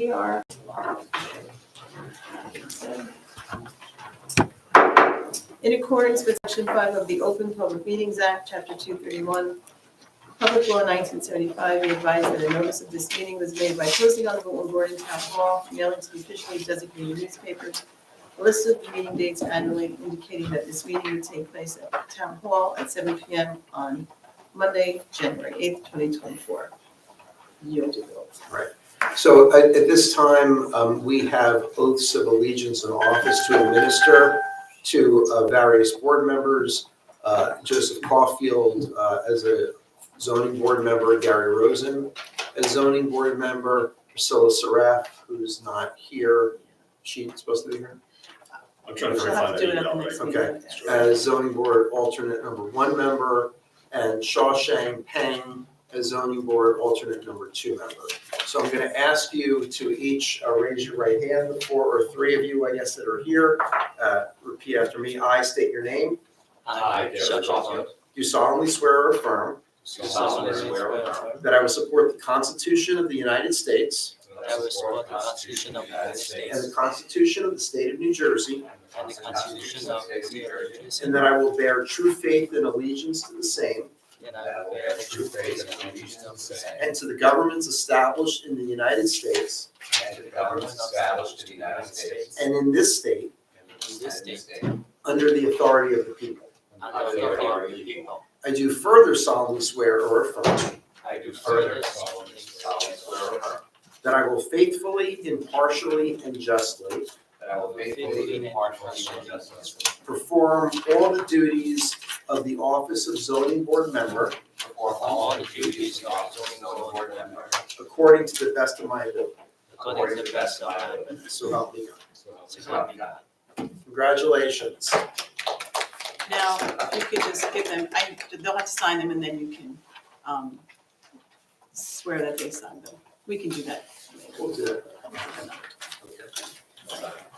we are in accordance with Section 5 of the Open Public Meetings Act, Chapter 231, Public Law 1975, we advise that a notice of this meeting was made by posting on the bulletin board in Town Hall, mailing to the officially designated newspapers, a list of the meeting dates annually indicating that this meeting would take place at Town Hall at 7 p.m. on Monday, January 8th, 2024. You'll do the oath. Right. So at this time, we have oaths of allegiance and office to administer to various board members. Joseph Caulfield as a zoning board member, Gary Rosen as zoning board member, Priscilla Saraf, who's not here. She's supposed to be here? I'm trying to She'll have find to do it that at the email. next Okay. meeting. As zoning board alternate number 1 member, and Shawshang Peng as zoning board alternate number 2 member. So I'm going to ask you to each raise your right hand, the 4 or 3 of you, I guess, that are here. Repeat after me. I state your name. I, Gary Caulfield, Do solemnly swear or affirm do solemnly swear or affirm that I will support the Constitution of the United States that I will support the Constitution of the United and States the Constitution of the State of New Jersey, and the Constitution of the State of New Jersey, and that I will bear true faith and allegiance to the same and I will bear the true faith and allegiance to the same, and to the governments established in the United States and to the governments established in the United States and in this state in this state, under the authority of the people. under the authority of the people. I do further solemnly swear or affirm I do Further further solemnly solemnly swear or affirm that I will faithfully, impartially, and justly that I will faithfully, impartially, and justly perform all the duties of the office of zoning board member perform all the duties of zoning board member according to the best of my ability. according to the best of my ability. So help me God. So help me God. Congratulations. Now, if you could just give them, they'll have to sign them and then you can swear that they signed them. We can do that. We'll do it.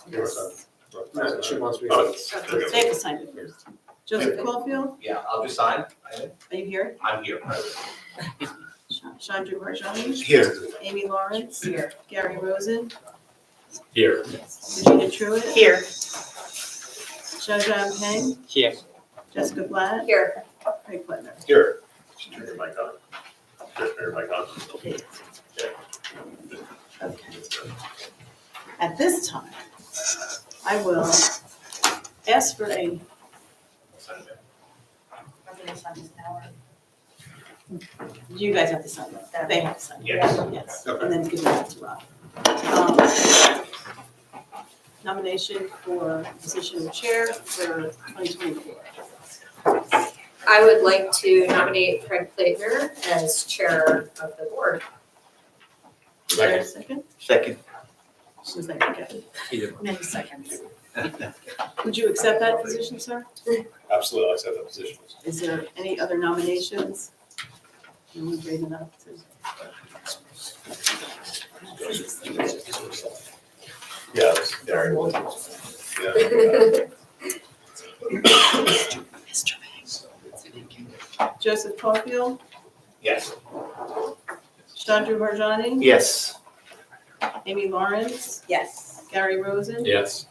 Yes. No, she wants me Oh, to. They have to sign it first. Joseph Caulfield, Yeah, I'll just sign. are you here? I'm here. Chandra Varjani, Here. Amy Lawrence. Here. Gary Rosen, Here. Regina Truitt. Here. Shahjahan Peng, Here. Jessica Blatt, Here. Craig Plattner. Here. Turn your mic on. Turn your mic on. Okay. At this time, I will ask for a, you guys have to sign it. They have to sign it. Yes. Yes, and then give that to Rob. Nomination for position of chair for 2024. I would like to nominate Craig Plaitner as chair of the board. Is there a second? Second. Was that Kevin? Either. Many seconds. Would you accept that position, sir? Absolutely, I accept that position. Is there any other nominations? No one's raising up. Yeah, that's Gary. Yeah. Joseph Caulfield, Yes. Chandra Varjani, Yes. Amy Lawrence, Yes. Gary Rosen, Yes.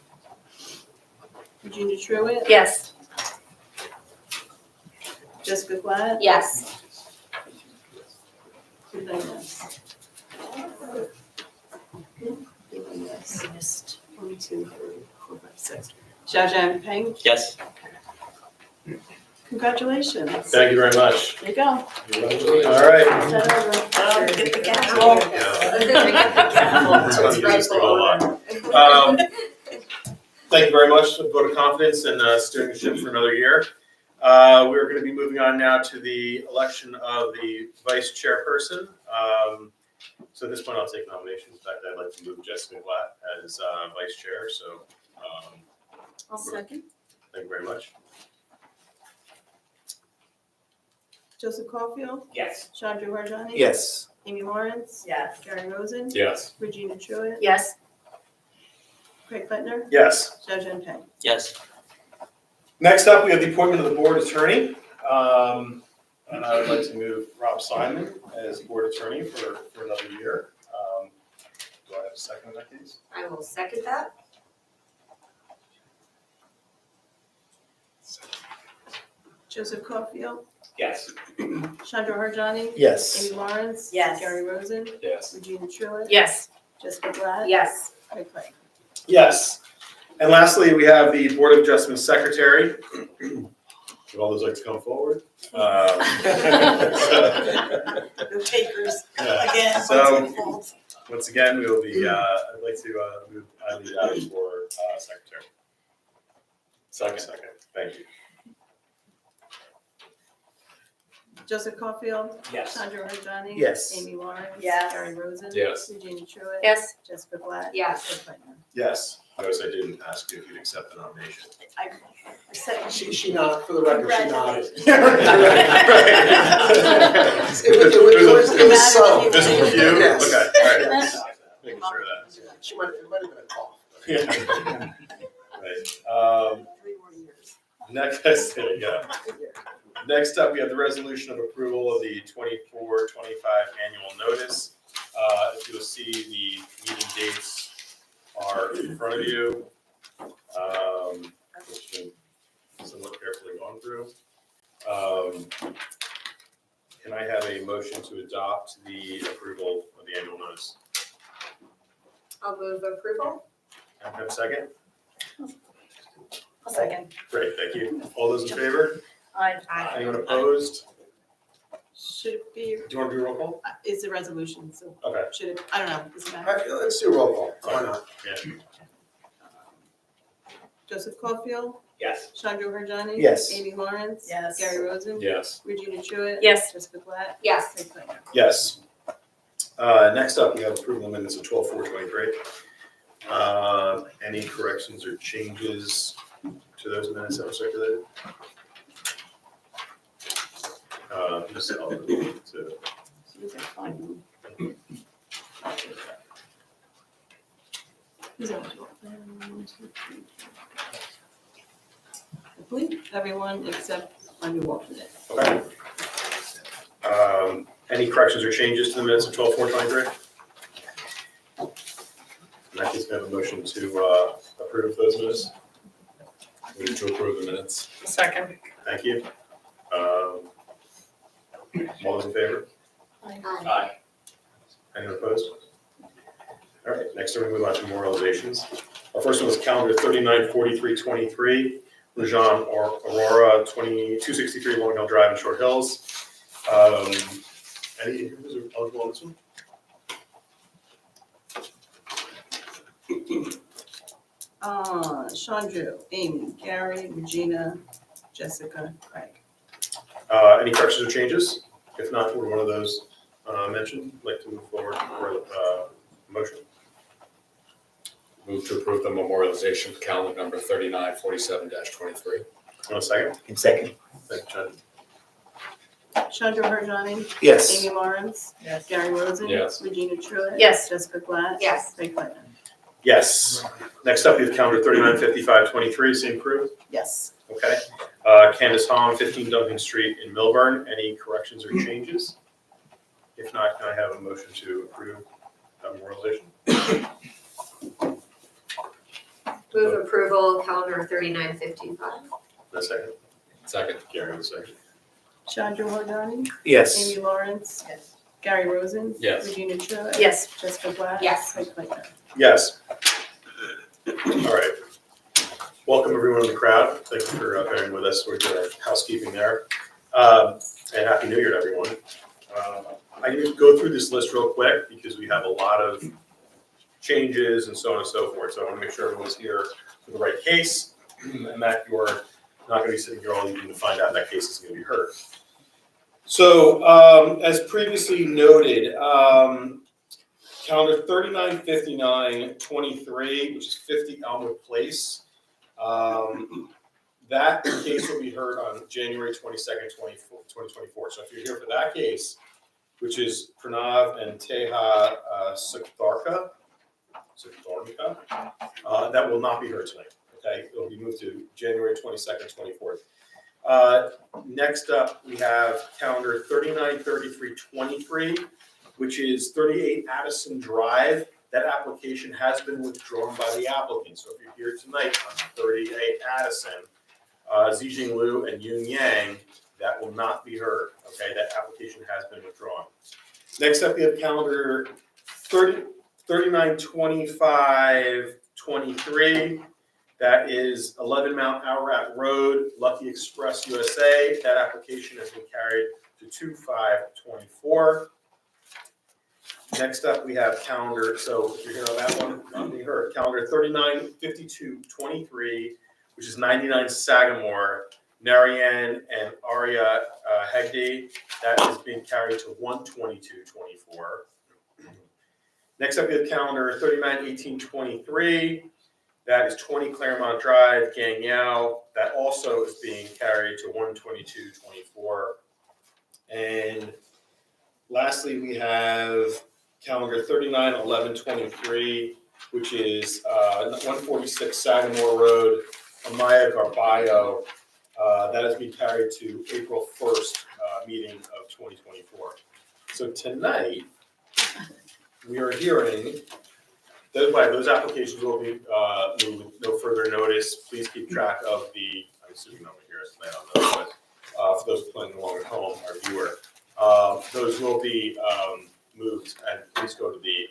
Regina Truitt, Yes. Jessica Blatt, Yes. yes. Yes. 1, 2, 3, 4, 5, 6. Shahjahan Peng, Yes. congratulations. Thank you very much. There you go. All right. Is that over? Get the gavel. I'll use this for a lot. Thank you very much for the vote of confidence and steering the ship for another year. We're going to be moving on now to the election of the vice chairperson. So at this point, I'll take nominations. In fact, I'd like to move Jessica Blatt as vice chair. So I'll second. thank you very much. Joseph Caulfield, Yes. Chandra Varjani. Yes. Amy Lawrence. Yes. Gary Rosen. Yes. Regina Truitt. Yes. Craig Plattner. Yes. Shahjahan Peng. Yes. Next up, we have the appointment of the board attorney. And I would like to move Rob Simon as board attorney for another year. Do I have a second in that case? I will second that. Joseph Caulfield, Yes. Chandra Harjani, Yes. Amy Lawrence. Yes. Gary Rosen, Yes. Regina Truitt. Yes. Jessica Glad. Yes. Craig Clay. Yes. And lastly, we have the Board of Adjustment Secretary. Would all those like to come forward? No takers Yeah. again. So- once it folds. Once again, we will be, I'd like to move Eileen Adams for Secretary. Second. Thank you. Joseph Caulfield, Yes. Chandra Harjani. Yes. Amy Lawrence. Yes. Gary Rosen. Yes. Regina Truitt. Yes. Jessica Glad. Yes. Craig Clay. Yes. Notice I didn't ask you if you'd accept the nomination. I second. She nodded, for the record, she nodded. Congratulations. It was subtle. Just a few? Yes. Okay, all right. Making sure of that. It might have been a cough. Yeah. Right. 3 more years. Next, there you go. Next up, we have the resolution of approval of the 24-25 annual notice. If you'll see, the meeting dates are in front of you, which have been somewhat carefully gone through. Can I have a motion to adopt the approval of the annual notice? I'll move approval. Can I have a second? I'll second. Great, thank you. All those in favor? Aye. Anyone opposed? Should it be, Do you want to do a roll call? it's a resolution, so Okay. should it, I don't know, does it All matter? right, let's do a roll call, why not? Joseph Caulfield, Yes. Chandra Harjani. Yes. Amy Lawrence. Yes. Gary Rosen. Yes. Regina Truitt. Yes. Jessica Glad. Yes. Craig Clay. Yes. Next up, we have approval of minutes of 12/4/23. Any corrections or changes to those minutes that were circulated? Just to, So you can find them. Who's on to it? 1, 2, 3. Complete, everyone except our new alternate. okay. Any corrections or changes to the minutes of 12/4/23? In that case, can I have a motion to approve those minutes? Move to approve the minutes. Second. Thank you. All those in favor? Aye. Anyone opposed? All right, next we're going to move on to memorializations. Our first one is calendar 394323, Lejean Aurora 263 Long Hill Drive in Short Hills. Any who's eligible on this one? Chandra, Amy, Gary, Regina, Jessica, Craig. Any corrections or changes? If not, for one of those mentioned, I'd like to move forward for motion. Move to approve the memorialization for calendar number 3947-23. Want a second? In second. Thank you, Chad. Chandra Harjani. Yes. Amy Lawrence. Yes. Gary Rosen. Yes. Regina Truitt. Yes. Jessica Glad. Yes. Craig Clay. Yes. Next up, we have calendar 395523, same crew. Yes. Okay. Candace Hong, 15 Duncan Street in Milburn. Any corrections or changes? If not, can I have a motion to approve memorialization? Move approval, calendar 3955. A second. Second. Gary, a second. Chandra Harjani. Yes. Amy Lawrence. Yes. Gary Rosen. Yes. Regina Truitt. Yes. Jessica Glad. Yes. Craig Clay. Yes. All right. Welcome everyone in the crowd. Thank you for bearing with us. We're doing housekeeping there. And Happy New Year to everyone. I need to go through this list real quick because we have a lot of changes and so on and so forth. So I want to make sure everyone's here for the right case and that you're not going to be sitting here all evening to find out that case is going to be heard. So as previously noted, calendar 395923, which is 50 Elmwood Place. That case will be heard on January 22nd, 2024. So if you're here for that case, which is Pranav and Teha Sukdarka, that will not be heard tonight. Okay, it will be moved to January 22nd, 24th. Next up, we have calendar 393323, which is 38 Addison Drive. that application has been withdrawn by the applicant. So if you're here tonight on 38 Addison, Zijing Liu and Yun Yang, that will not be heard, okay? That application has been withdrawn. Next up, we have calendar 392523. That is 11 Mount Ararat Road, Lucky Express USA. That application has been carried to 2524. Next up, we have calendar, so if you're here on that one, not being heard. Calendar 395223, which is 99 Sagamore, Narayan and Arya Hegde. That is being carried to 12224. Next up, we have calendar 391823. That is 20 Claremont Drive, Gangyao. That also is being carried to 12224. And lastly, we have calendar 391123, which is 146 Sagamore Road, Amaya Garbayo. That is being carried to April 1st meeting of 2024. So tonight, we are hearing, those applications will be moved with no further notice. Please keep track of the, I'm assuming no one here is tonight on those, but for those playing along at home, our viewer, those will be moved, and please go to the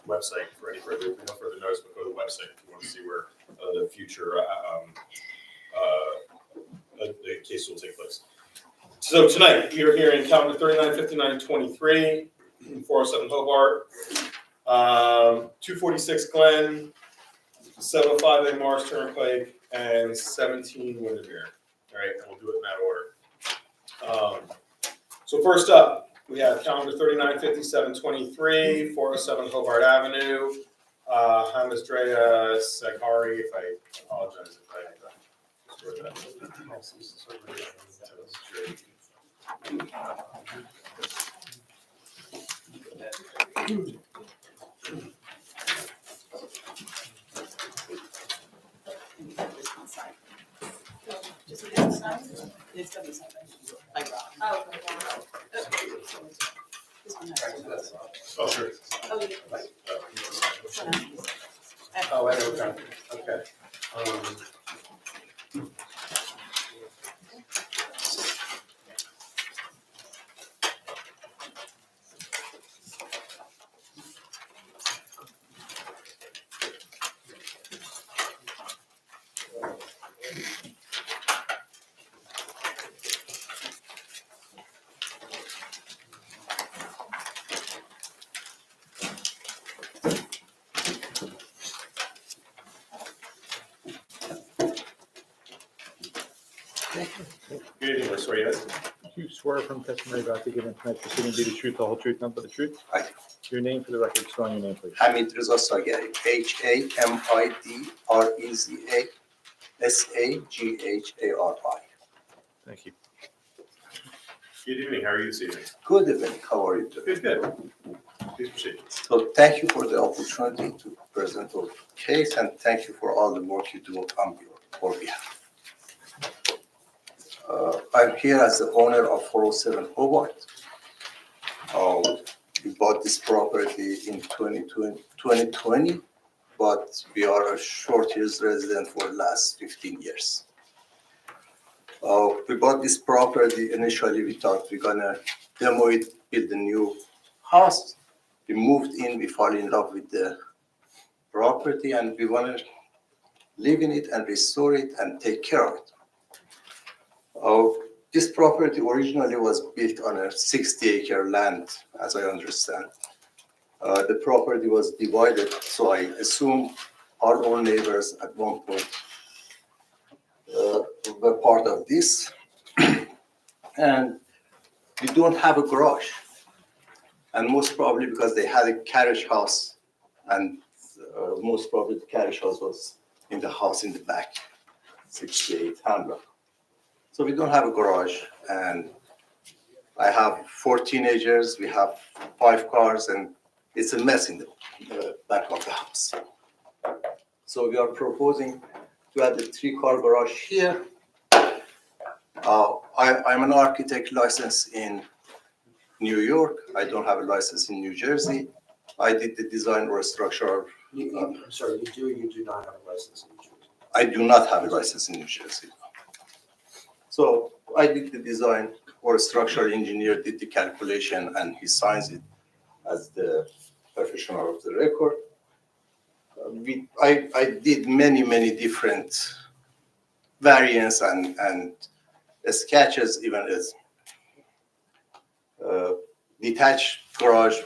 website for any further, no further notice, but go to the website if you want to see where the future the case will take place. So tonight, we are hearing calendar 395923, 407 Hobart, 246 Glen, 705A Morris Turnpike, and 17 Windermere. All right, and we'll do it in that order. So first up, we have calendar 395723, 407 Hobart Avenue, Hamasdrea Saghari, if I apologize if I destroyed that. Just a little sign. It's gonna be something like rock. Oh, okay. This one has. Oh, sure. Oh, yeah. Oh, I know, okay. Good evening, Mr. Reyes. Do you swear from testimony about to give in tonight's proceeding be the truth, the whole truth, nothing but the truth? I do. Your name for the record, spelling your name, please. Hamid Reza Saghari, HAMIDREZA Thank you. Good evening, how are you this evening? Good evening, how are you doing? Good, good. Please proceed. So thank you for the opportunity to present our case and thank you for all the work you do on your behalf. I'm here as the owner of 407 Hobart. We bought this property in 2020, but we are a short years resident for the last 15 years. We bought this property, initially we thought we're gonna demo it, build a new house. We moved in, we fall in love with the property and we wanna live in it and restore it and take care of it. This property originally was built on a 60-acre land, as I understand. The property was divided, so I assume all our neighbors at one point were part of this. And we don't have a garage. And most probably because they had a carriage house, and most probably the carriage house was in the house in the back, 68 Hamlet. So we don't have a garage, and I have 4 teenagers, we have 5 cars, and it's a mess in the back of the house. So we are proposing to add a 3-car garage here. I'm an architect licensed in New York. I don't have a license in New Jersey. I did the design or structural. I'm sorry, you do or you do not have a license in New Jersey? I do not have a license in New Jersey. So I did the design, or structural engineer did the calculation, and he signs it as the professional of the record. I did many different variants and sketches, even as detached garage.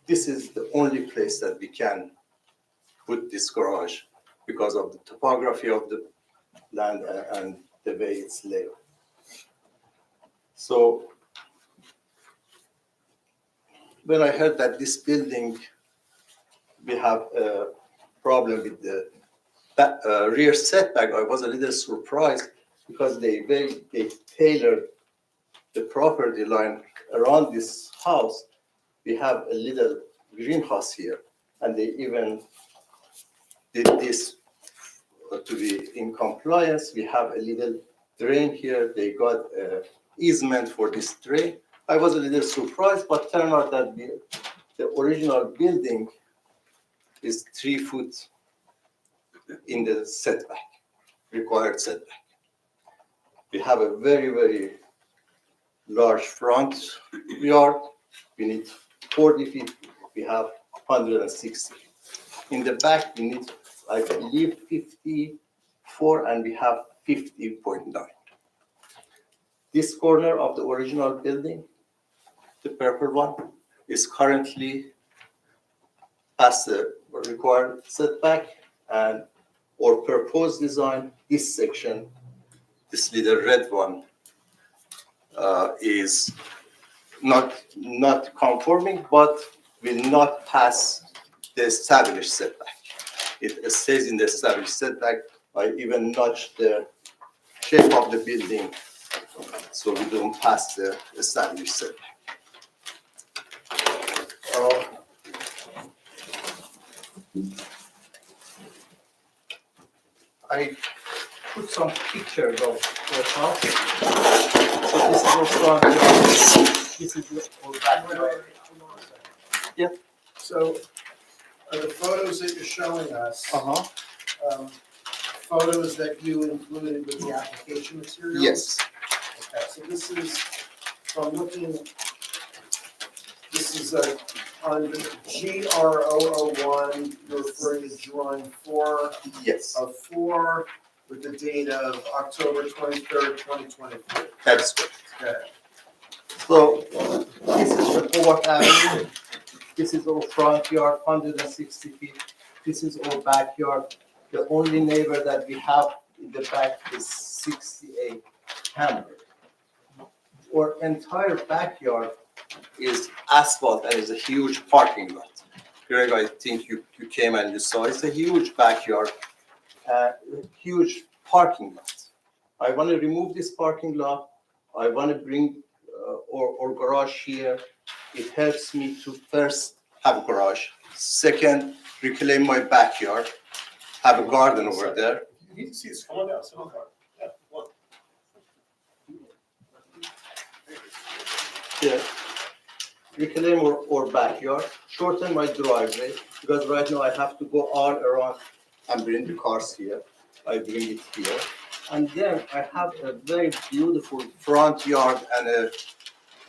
This is the only place that we can put this garage because of the topography of the land and the way it's laid. So when I heard that this building, we have a problem with the rear setback, I was a little surprised because they tailored the property line around this house. We have a little greenhouse here, and they even did this to be in compliance. We have a little drain here. They got an easement for this drain. I was a little surprised, but turned out that the original building is 3 foot in the setback, required setback. We have a very large front yard. We need 40 feet. We have 160. In the back, we need, I believe, 54, and we have 50.9. This corner of the original building, the purple one, is currently past the required setback, and our proposed design, this section, this little red one, is not conforming, but will not pass the established setback. It stays in the established setback. I even notched the shape of the building so we don't pass the established setback. I put some pictures of the house. So this is our front yard. This is our backyard. Yeah. So are the photos that you're showing us, Uh-huh. Photos that you included with the application materials? Yes. Okay, so this is, from looking, this is on GR001, you're referring to drawing 4 Yes. of 4 with the date of October 23rd, 2023. That's good. Okay. So this is the Hobart Avenue. This is our front yard, 160 feet. This is our backyard. The only neighbor that we have in the back is 68 Hamburg. Our entire backyard is asphalt and is a huge parking lot. Greg, I think you came and you saw, it's a huge backyard, huge parking lot. I want to remove this parking lot. I want to bring our garage here. It helps me to first have a garage. Second, reclaim my backyard, have a garden over there. You can see this, come on down, sit on the car. Yeah, come on. Yeah. Reclaim our backyard, shorten my driveway, because right now I have to go all around and bring the cars here. I bring it here. And then I have a very beautiful front yard and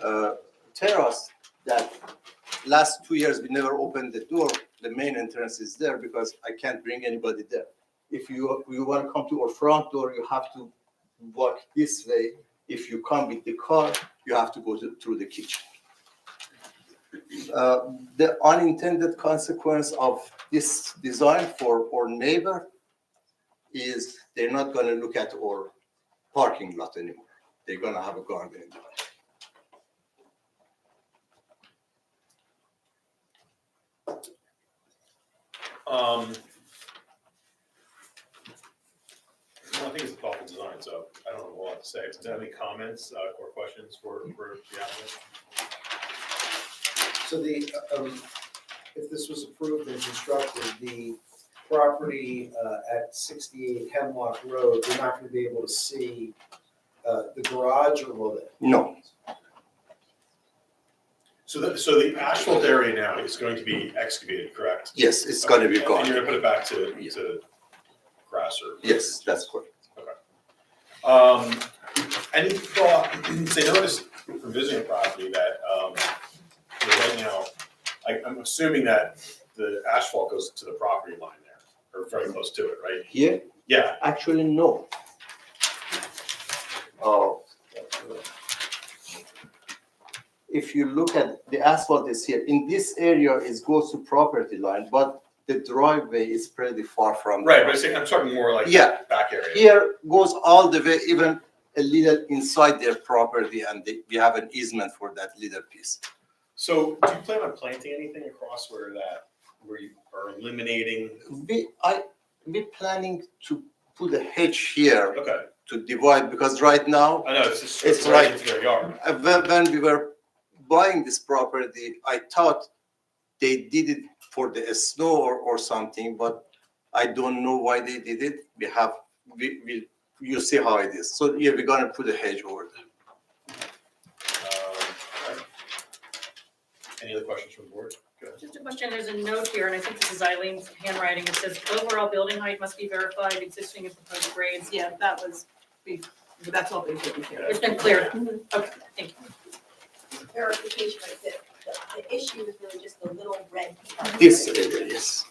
a terrace that last 2 years we never opened the door. The main entrance is there because I can't bring anybody there. If you want to come to our front door, you have to walk this way. If you come with the car, you have to go through the kitchen. The unintended consequence of this design for our neighbor is they're not going to look at our parking lot anymore. They're going to have a garden in the back. Well, I think it's a thoughtful design, so I don't know what to say. Do you have any comments or questions for the applicant? So if this was approved and constructed, the property at 68 Hemlock Road, you're not going to be able to see the garage, or will it? No. So the asphalt area now is going to be excavated, correct? Yes, it's gonna be And gone. you're gonna put it back to grass or? Yes, that's correct. Any thought, say, notice from visiting the property that, right now, I'm assuming that the asphalt goes to the property line there, or very close to it, right? Here, Yeah, actually, no. If you look at, the asphalt is here. In this area, it goes to property line, but the driveway is pretty far from. right, but I'm talking more like Yeah. back area. Here goes all the way, even a little inside their property, and we have an easement for that little piece. So do you plan on planting anything across where you are eliminating? We planning to put a hedge here Okay, to divide, because right now, I know, it's just It's right right. into their yard. when we were buying this property, I thought they did it for the snow or something, but I don't know why they did it. You see how it is. So yeah, we're gonna put a hedge over there. Alright. Any other questions from the board? Go ahead. Just a question, there's a note here, and I think this is Eileen's handwriting, it says overall building height must be verified, existing and proposed grades. Yeah, that's all been taken care of. It's been cleared. Okay, thank you. Verification, right, the issue is really just the little red part. This area, yes.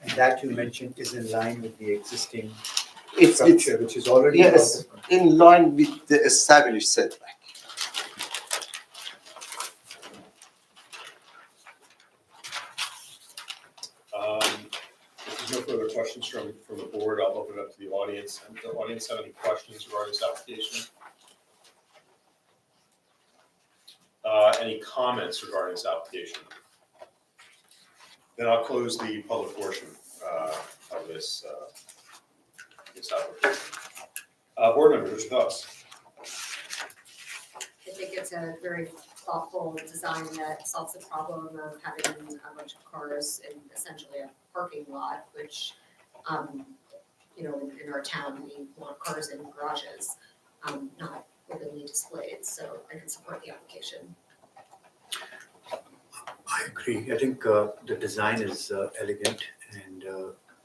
And that you mentioned is in line with the existing It's structure, which is already. yes, in line with the established setback. If there's no further questions from the board, I'll open it up to the audience. And the audience have any questions regarding this application? Any comments regarding this application? Then I'll close the public portion of this application. Board members, what's your thoughts? I think it's a very thoughtful design that solves the problem of having a bunch of cars in essentially a parking lot, which, in our town, we want cars in garages, not openly displayed, so I can support the application. I agree. I think the design is elegant and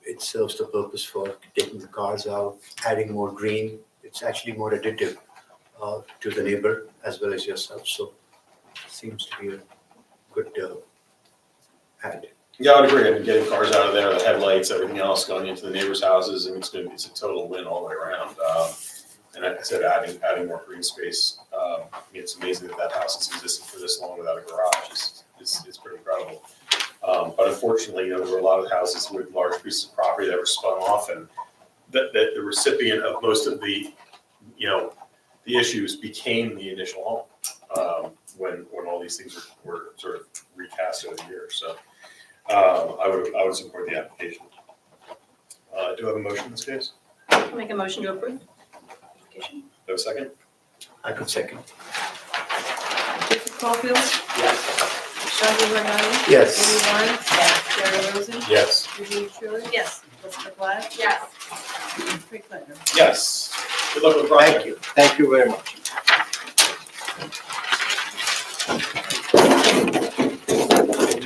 it serves the purpose for taking the cars out, adding more green. It's actually more additive to the neighbor as well as yourself. So seems to be a good add. Yeah, I would agree. I mean, getting cars out of there, the headlights, everything else going into the neighbors' houses, and it's a total win all the way around. And like I said, adding more green space. It's amazing that house has existed for this long without a garage. It's pretty incredible. But unfortunately, there were a lot of houses with large pieces of property that were spun off, and the recipient of most of the issues became the initial home when all these things were sort of recast over the years. So I would support the application. Do I have a motion in this case? I'll make a motion to approve. Application. Do I have a second? I could second. Joseph Caulfield? Yes. Shantanu Raghavi? Yes. Amy Lawrence? Yes. Jerry Rosen? Yes. Virginia Truitt? Yes. Jessica Black? Yes. Craig Plattner? Yes. Good luck with the project. Thank you. Thank you very much.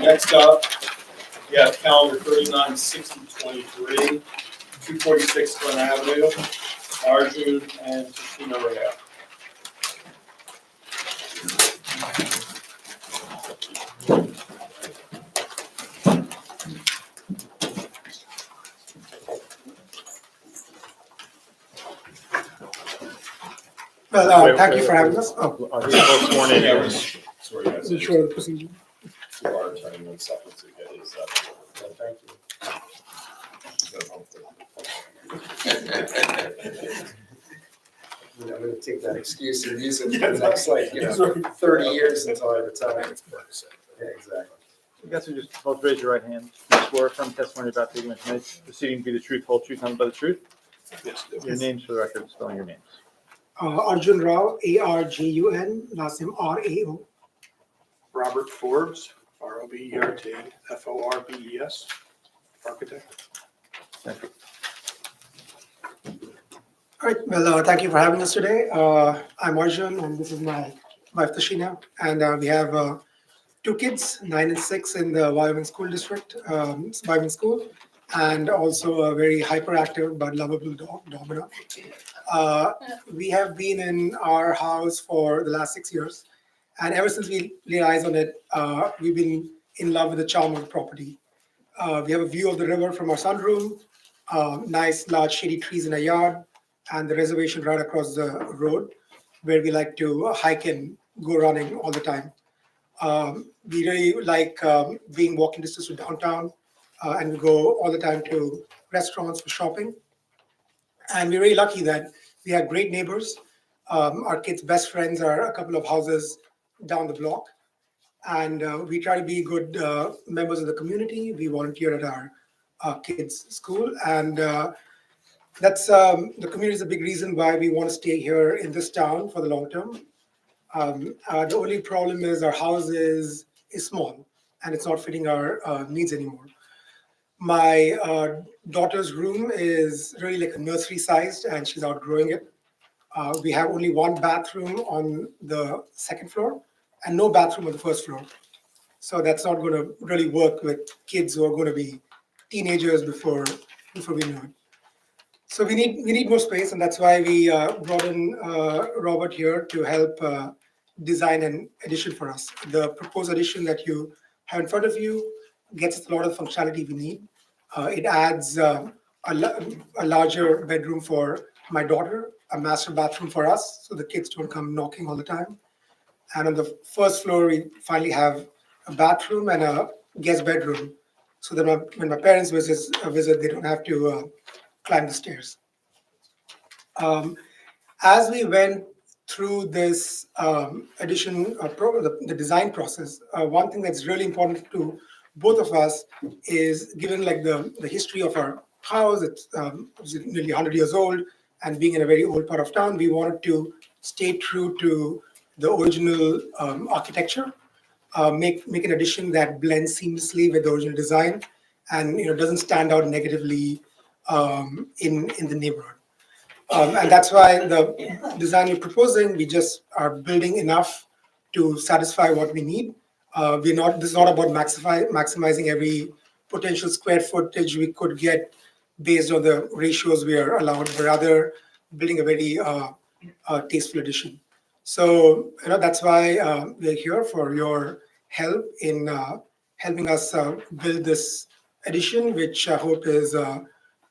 Next up, we have calendar 396023, 246 Glen Avenue, Arjun and Tashina Rea. Well, Thank you for having us. Are these both sworn in? Yeah, we're just- sorry, guys. Is it sure the procedure? We are turning 1 second to get his, thank you. I'm gonna take that excuse and use it for the next, 30 years until I retire. Yeah, exactly. You guys will just both raise your right hand. You swear from testimony about the proceeding to be the truth, whole truth, nothing but the truth. Yes. Your names for the record, spelling your names. Arjun Rao, Arjun, last name Rao. Robert Forbes, Robert Forbes, architect. Thank you. All right, well, thank you for having us today. I'm Arjun, and this is my wife Tashina, and we have 2 kids, 9 and 6, in the Wyoming School District, Wyoming School, and also a very hyperactive but lovable dog, Domino. We have been in our house for the last 6 years, and ever since we laid eyes on it, we've been in love with the charm of the property. We have a view of the river from our sunroom, nice large shady trees in our yard, and the reservation right across the road where we like to hike and go running all the time. We really like being walking distance to downtown, and we go all the time to restaurants for shopping. And we're really lucky that we have great neighbors. Our kids' best friends are a couple of houses down the block. And we try to be good members of the community. We volunteer at our kids' school. And that's the community is a big reason why we want to stay here in this town for the long term. The only problem is our house is small and it's not fitting our needs anymore. My daughter's room is really like a nursery sized and she's outgrowing it. We have only one bathroom on the second floor and no bathroom on the first floor. So that's not going to really work with kids who are going to be teenagers before we know it. So we need more space, and that's why we brought in Robert here to help design an addition for us. The proposed addition that you have in front of you gets us a lot of functionality we need. It adds a larger bedroom for my daughter, a master bathroom for us, so the kids don't come knocking all the time. And on the first floor, we finally have a bathroom and a guest bedroom, so that when my parents visit, they don't have to climb the stairs. As we went through this addition, the design process, one thing that's really important to both of us is, given like the history of our house, it's nearly 100 years old, and being in a very old part of town, we wanted to stay true to the original architecture, make an addition that blends seamlessly with the original design, and doesn't stand out negatively in the neighborhood. And that's why the design we're proposing, we just are building enough to satisfy what we need. This is not about maximizing every potential square footage we could get based on the ratios we are allowed, but rather building a very tasteful addition. So that's why we're here for your help in helping us build this addition, which I hope is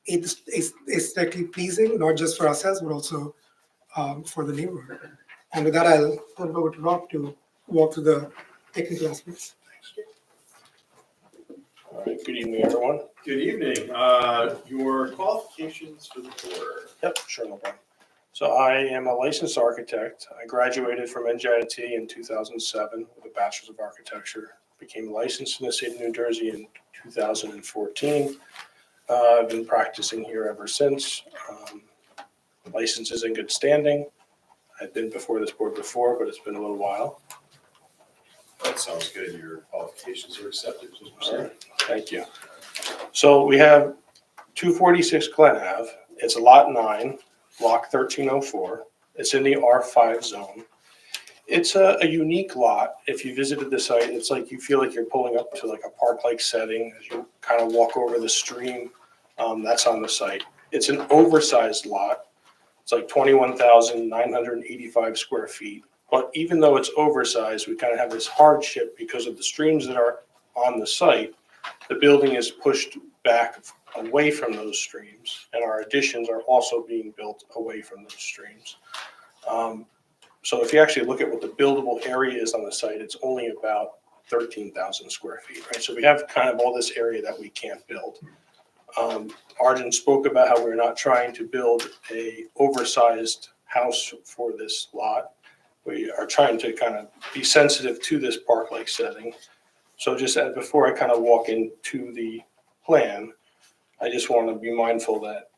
aesthetically pleasing, not just for ourselves, but also for the neighborhood. And with that, I'll turn it over to Rob to walk through the technical aspects. All right, good evening, everyone. Good evening. Your qualifications for the board. Yep, sure, no problem. So I am a licensed architect. I graduated from NJIT in 2007 with a Bachelor's of Architecture. Became licensed in the state of New Jersey in 2014. I've been practicing here ever since. License is in good standing. I've been before this board before, but it's been a little while. That sounds good. Your qualifications are accepted. All right, thank you. So we have 246 Glen Ave. It's a lot 9, block 1304. It's in the R5 zone. It's a unique lot. If you visited the site, it's like you feel like you're pulling up to like a park-like setting as you kind of walk over the stream that's on the site. It's an oversized lot. It's like 21,985 square feet. But even though it's oversized, we kind of have this hardship because of the streams that are on the site. The building is pushed back away from those streams, and our additions are also being built away from those streams. So if you actually look at what the buildable area is on the site, it's only about 13,000 square feet, right? So we have kind of all this area that we can't build. Arjun spoke about how we're not trying to build a oversized house for this lot. We are trying to kind of be sensitive to this park-like setting. So just before I kind of walk into the plan, I just want to be mindful that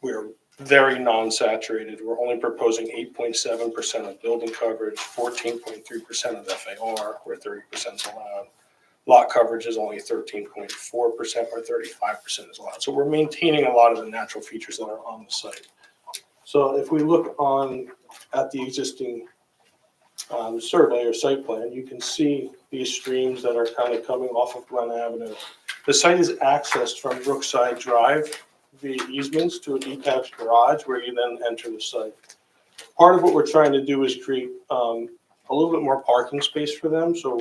we're very non-saturated. We're only proposing 8.7% of building coverage, 14.3% of FAR, where 30% is allowed. Lot coverage is only 13.4%, or 35% is allowed. So we're maintaining a lot of the natural features that are on the site. So if we look at the existing survey or site plan, you can see these streams that are kind of coming off of Glen Avenue. The site is accessed from Brookside Drive via easements to a detached garage where you then enter the site. Part of what we're trying to do is create a little bit more parking space for them. So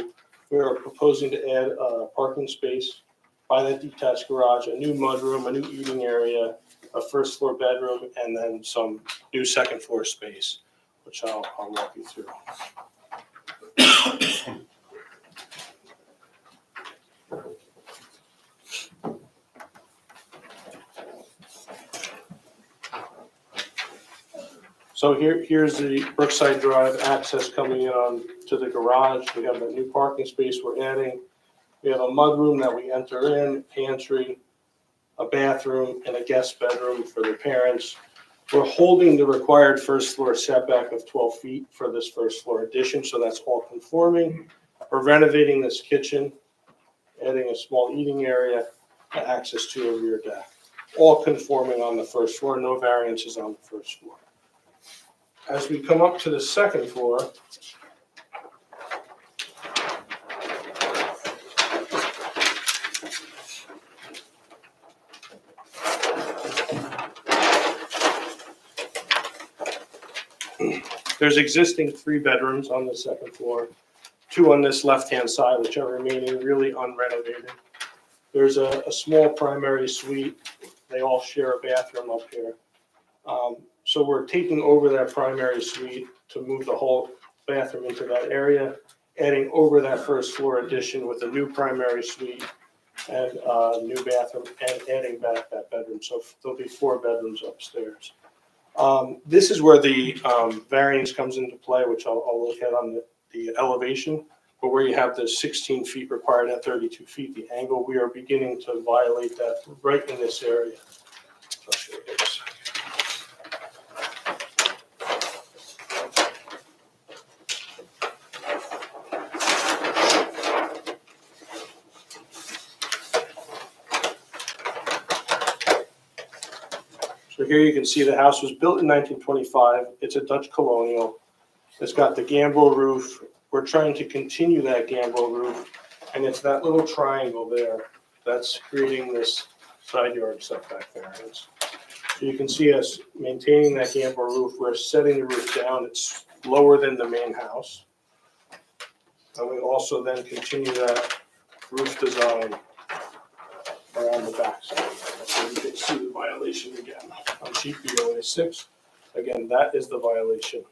we are proposing to add a parking space by that detached garage, a new mudroom, a new eating area, a first floor bedroom, and then some new second floor space, which I'll walk you through. So here's the Brookside Drive access coming in on to the garage. We have a new parking space we're adding. We have a mudroom that we enter in, pantry, a bathroom, and a guest bedroom for the parents. We're holding the required first floor setback of 12 feet for this first floor addition, so that's all conforming. We're renovating this kitchen, adding a small eating area, and access to a rear deck. All conforming on the first floor, no variances on the first floor. As we come up to the second floor, there's existing 3 bedrooms on the second floor, 2 on this left-hand side, which are remaining really unrenovated. There's a small primary suite. They all share a bathroom up here. So we're taking over that primary suite to move the whole bathroom into that area, adding over that first floor addition with a new primary suite and a new bathroom, and adding back that bedroom. So there'll be 4 bedrooms upstairs. This is where the variance comes into play, which I'll look at on the elevation, but where you have the 16 feet required at 32 feet, the angle, we are beginning to violate that right in this area. I'll show you in a second. So here you can see the house was built in 1925. It's a Dutch colonial. It's got the gambrel roof. We're trying to continue that gambrel roof, and it's that little triangle there that's creating this side yard setback variance. So you can see us maintaining that gambrel roof. We're setting the roof down. It's lower than the main house. And we also then continue that roof design around the back side. So you can see the violation again on sheet BOA6. Again, that is the violation.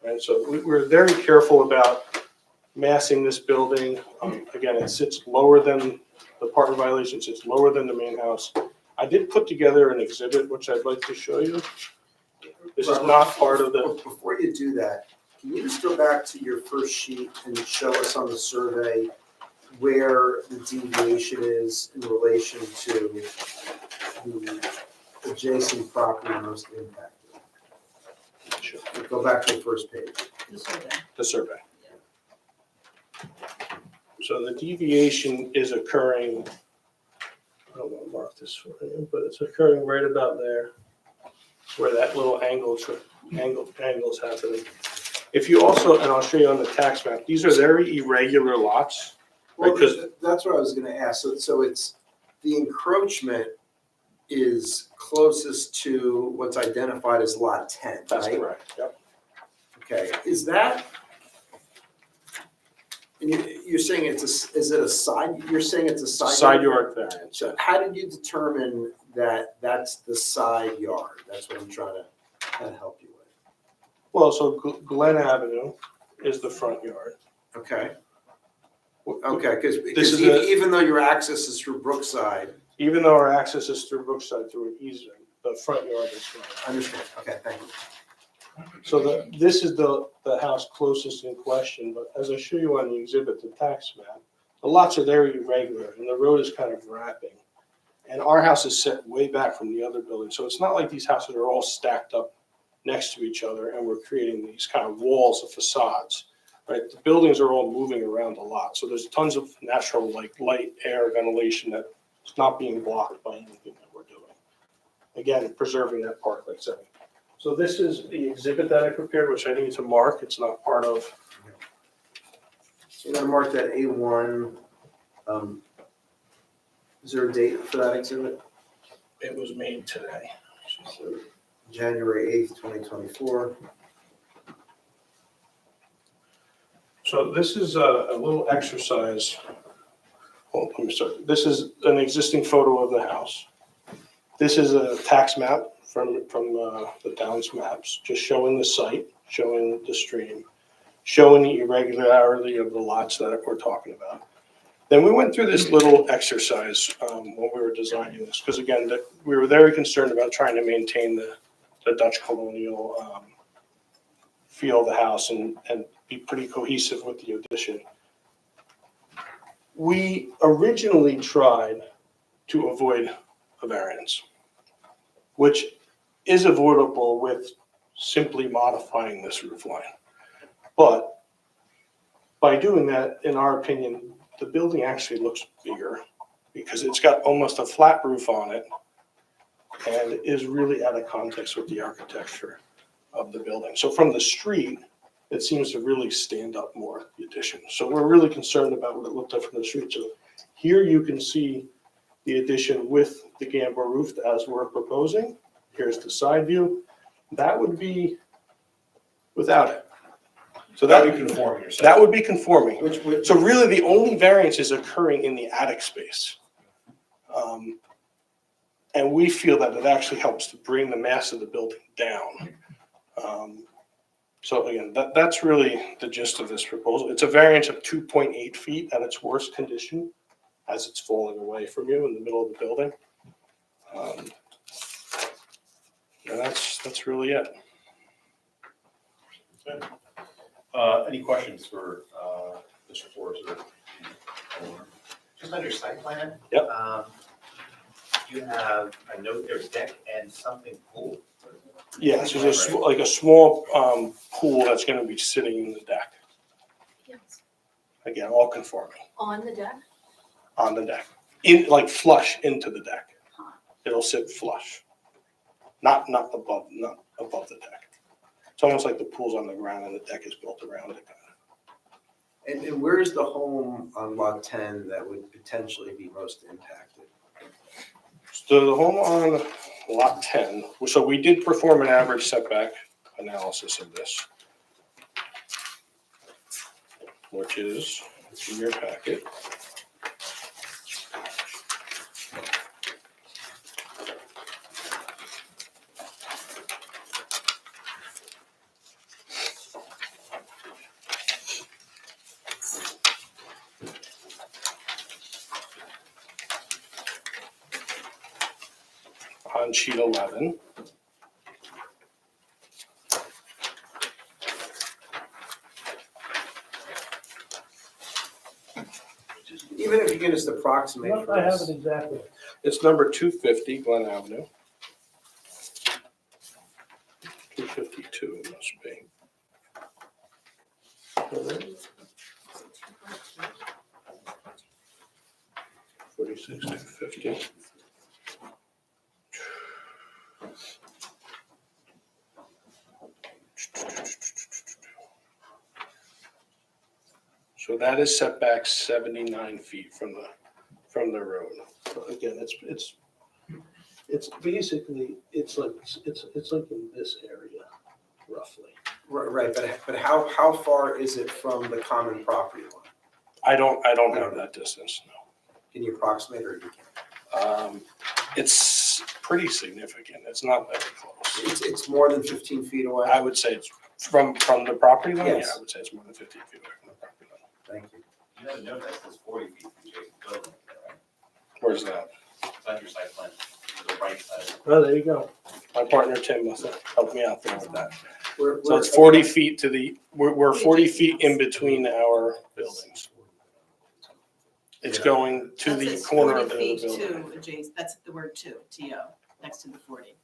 And so we're very careful about massing this building. Again, it sits lower than the partner violation, sits lower than the main house. I did put together an exhibit, which I'd like to show you. This is not part of the. Before you do that, can you just go back to your first sheet and show us on the survey where the deviation is in relation to the adjacent property most impacted? Sure. Go back to the first page. The survey. So the deviation is occurring, I don't want to mark this for you, but it's occurring right about there, where that little angle is happening. If you also, and I'll show you on the tax map, these are very irregular lots. Well, Because that's what I was gonna ask. So it's, the encroachment is closest to what's identified as lot 10, right? that's correct, yep. Okay, is that, and you're saying is it a side, you're saying it's a side? Side yard variance. So how did you determine that that's the side yard? That's what I'm trying to kind of help you with. Well, so Glen Avenue is the front yard. Okay. Okay, This because is a- even though your access is through Brookside, Even though our access is through Brookside through an easement, the front yard is front. I understand, okay, thank you. So this is the house closest in question, but as I show you on the exhibit, the tax map, the lots are very irregular and the road is kind of wrapping. And our house is set way back from the other building, so it's not like these houses are all stacked up next to each other and we're creating these kind of walls of facades, right? The buildings are all moving around a lot, so there's tons of natural like light, air, ventilation that is not being blocked by anything that we're doing. Again, preserving that park-like setting. So this is the exhibit that I prepared, which I need to mark. It's not part of. So we're gonna mark that A1. Is there a date for that exhibit? It was made today. So January 8th, 2024. So this is a little exercise. Hold, let me start. This is an existing photo of the house. This is a tax map from the town's maps, just showing the site, showing the stream, showing the irregularity of the lots that we're talking about. Then we went through this little exercise when we were designing this, because again, we were very concerned about trying to maintain the Dutch colonial feel of the house and be pretty cohesive with the addition. We originally tried to avoid a variance, which is avoidable with simply modifying this roof line. But by doing that, in our opinion, the building actually looks bigger because it's got almost a flat roof on it and is really out of context with the architecture of the building. So from the street, it seems to really stand up more, the addition. So we're really concerned about what it looked like from the street. So here you can see the addition with the gambrel roof as we're proposing. Here's the side view. That would be without it. So that would be conforming, you're saying? That would be conforming. So really the only variance is occurring in the attic space. And we feel that it actually helps to bring the mass of the building down. So again, that's really the gist of this proposal. It's a variance of 2.8 feet at its worst condition as it's falling away from you in the middle of the building. And that's really it. Okay. Any questions for Mr. Flores or? Just on your site plan? Yep. You have a note there's deck and something pool. Yeah, so there's like a small pool that's gonna be sitting in the deck. Yes. Again, all conforming On the deck? on the deck, in like flush into the deck. It'll sit flush, not above the deck. It's almost like the pool's on the ground and the deck is built around it. And where's the home on lot 10 that would potentially be most impacted? So the home on lot 10, so we did perform an average setback analysis of this, which is in your packet. On sheet 11. Even if you can just approximate for us. exactly. It's number 250 Glen Avenue. 252 it must be. 46 to 50. So that is setback 79 feet from the road. So again, it's basically, it's like in this area, roughly. Right, but how far is it from the common property line? I don't have that distance, no. Can you approximate or you can't? It's pretty significant. It's not very close. It's more than 15 feet away? I would say it's from the property line, Yes. yeah, I would say it's more than 15 feet away from the property line. Thank you. You have a note that says 40 feet from adjacent building, right? Where's that? It's on your site plan, to the right side. Oh, there you go. My partner Tim must have helped me out there with that. We're- So it's we're- 40 feet to we're 40 feet in between our buildings. It's going to That the says corner of 40 the feet building. to adjacent, that's the word to, T-O, next to the 40. It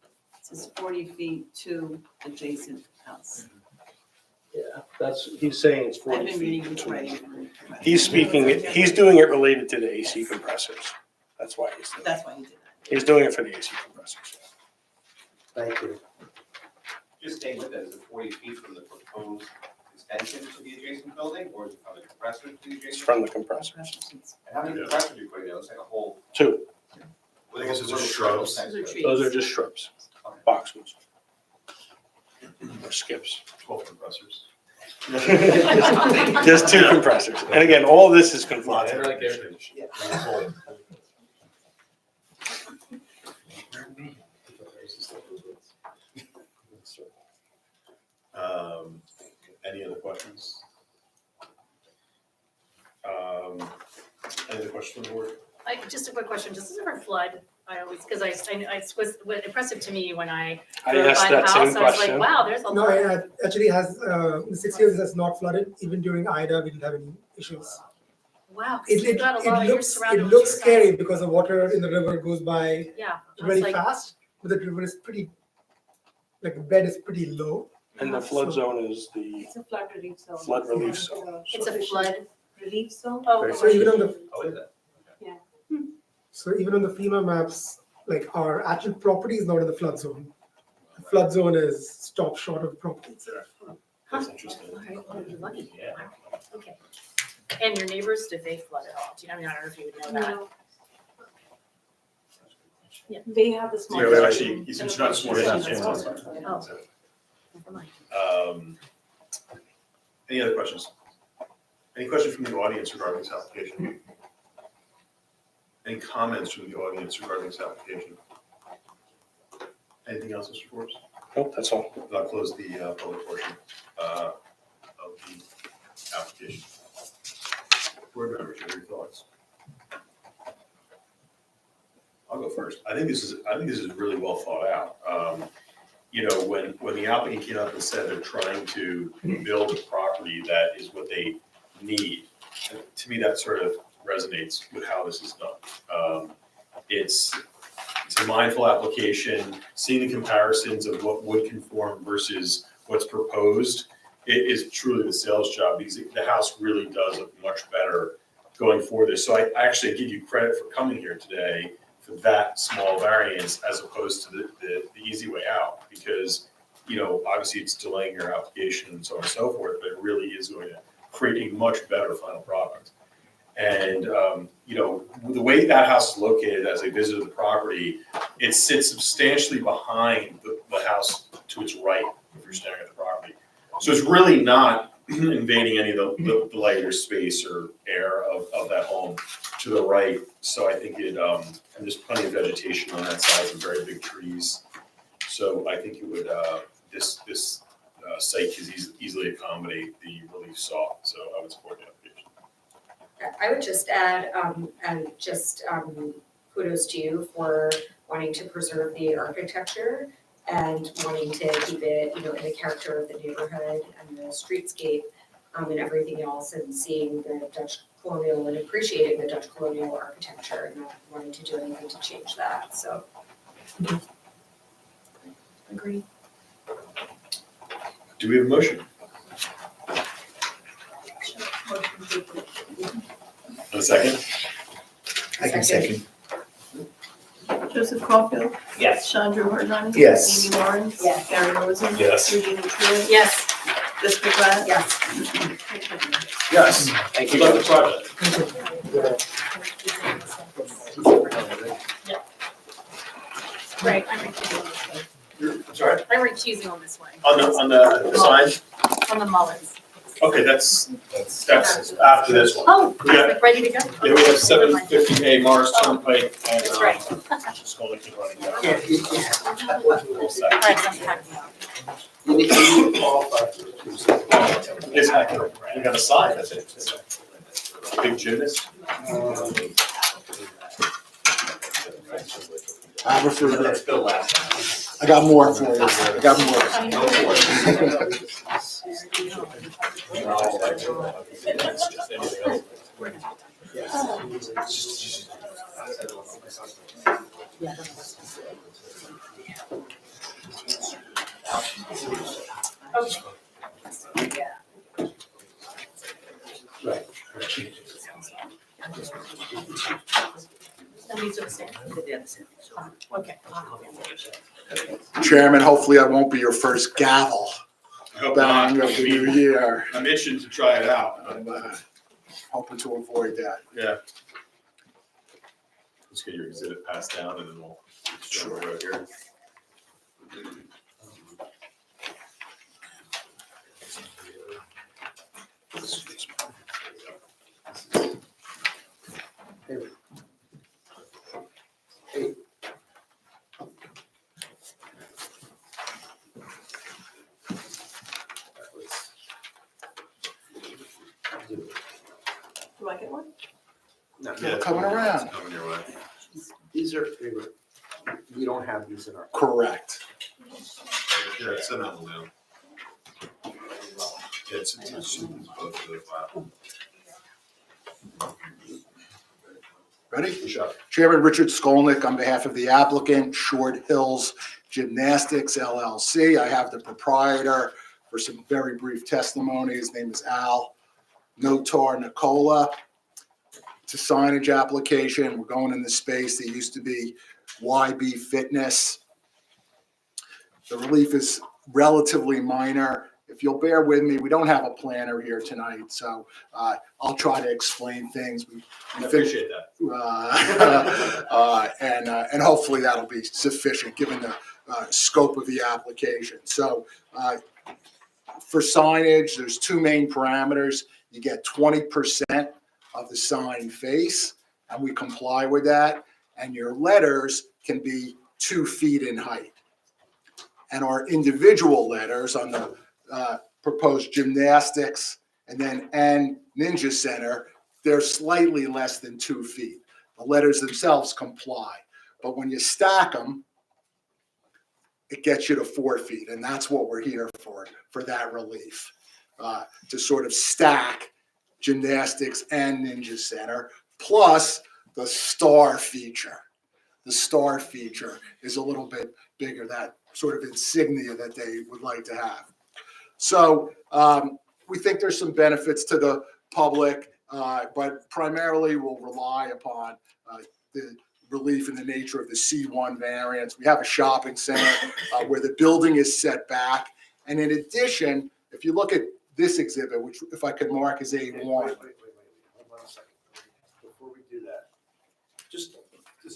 says 40 feet to adjacent house. Yeah, he's saying it's I've 40 been reading feet. his writing. He's doing it related to the AC compressors. That's why That's why he did that. he's doing it for the AC compressors. Thank you. Just staying with that, is it 40 feet from the proposed extension to the adjacent building, or is it from the compressor to the It's adjacent? from the compressor. And how many compressors are you putting there? It looks like a whole. Two, I guess it's just shrubs. Those are trees. those are just shrubs, boxwoods. Or skips. 12 compressors. Just two compressors. And again, all this is confined. Any other questions? Any other questions from the board? Just a quick question, does this ever flood? I always, because it was impressive to me when I I drove asked by the that same house, I was like, question. wow, there's a No, lot. it actually has, in 6 years, it has not flooded. Even during Ida, we didn't have any issues. Wow, 'cause It, you've got a lot of, you're surrounded it with looks trees. scary because the water in the river goes by Yeah. I was really like, fast, but the river is pretty, like the bed is pretty low. And the flood zone is the It's a flood relief zone. flood relief zone. It's a flood. Relief zone? Oh, So even on the, Oh, is it? so even on the FEMA maps, like our actual property is not in the flood zone. The flood zone is stop short of property itself. That's interesting. all right, well, you're lucky. Yeah. Okay. And your neighbors, did they flood at all? I mean, I don't know if you would know that. No. They have the small. Yeah, actually, you should not sworn in. Oh. Never mind. Any other questions? Any questions from the audience regarding this application? Any comments from the audience regarding this application? Anything else, Mr. Forbes? Nope, that's all. I'll close the public portion of the application. Board members, what are your thoughts? I'll go first. I think this is really well thought out. You know, when the applicant came up and said they're trying to build a property that is what they need, to me, that sort of resonates with how this is done. It's a mindful application, seeing the comparisons of what would conform versus what's proposed. It is truly the sales job because the house really does look much better going for this. So I actually give you credit for coming here today for that small variance as opposed to the easy way out. Because, you know, obviously it's delaying your application and so on and so forth, but it really is going to create a much better final product. And, you know, the way that house is located as I visited the property, it sits substantially behind the house to its right if you're staring at the property. So it's really not invading any of the lighter space or air of that home to the right. So I think and there's plenty of vegetation on that side, some very big trees. So I think it would, this site could easily accommodate the relief sought. So I would support the application. I would just add, and just kudos to you for wanting to preserve the architecture and wanting to keep it, you know, in the character of the neighborhood and the streetscape, and everything else, and seeing the Dutch colonial and appreciating the Dutch colonial architecture and not wanting to do anything to change that, so. Agree. Do we have a motion? A second? I can second. Joseph Caulfield, Yes. Chandra Harjani. Yes. Amy Lawrence. Yes. Gary Rosen. Yes. Regina Truitt. Yes. Jessica Glad. Yes. Yes. Thank you. Good luck with the project. Right, I'm recusing on this one. I'm sorry, I'm recusing on this one. on the sign? On the Mullins. Okay, that's after this one. Oh, Yeah. perfect, ready to go? Yeah, we have 750A Mars Turnpike and, That's right. just gonna keep running down. Yeah, All set. All right, I'm packing up. You need to qualify for the two. Exactly, we got a sign, that's it. Big gymnast. I refer to Let's that. go last. I got more for you. I got more. Okay. Right. That needs to stand. Okay. Chairman, hopefully I won't be your first gavel I hope bang not. of the new year. I'm itching to try it out. I'm hoping to avoid that. Yeah. Let's get your exhibit passed down and then we'll show the road here. Do I get one? No, Yeah, coming around. It's coming your way. These are, we don't have these in our. Correct. Yeah, send out the mail. Yeah, it's both of the file. Ready? Chairman Richard Skolnick, on behalf of the applicant, Short Hills Gymnastics LLC. I have the proprietor for some very brief testimony. His name is Al Notar Nicola. It's a signage application. We're going in the space that used to be YB Fitness. The relief is relatively minor. If you'll bear with me, we don't have a planner here tonight, so I'll try to explain things. I appreciate that. And hopefully that'll be sufficient given the scope of the application. So for signage, there's two main parameters. You get 20% of the sign face, and we comply with that. And your letters can be 2 feet in height. And our individual letters on the proposed gymnastics and Ninja Center, they're slightly less than 2 feet. The letters themselves comply, but when you stack them, it gets you to 4 feet, and that's what we're here for that relief, to sort of stack gymnastics and Ninja Center, plus the star feature. The star feature is a little bit bigger, that sort of insignia that they would like to have. So we think there's some benefits to the public, but primarily we'll rely upon the relief in the nature of the C1 variance. We have a shopping center where the building is set back. And in addition, if you look at this exhibit, which if I could mark as A1. Wait, hold on a second. Before we do that, just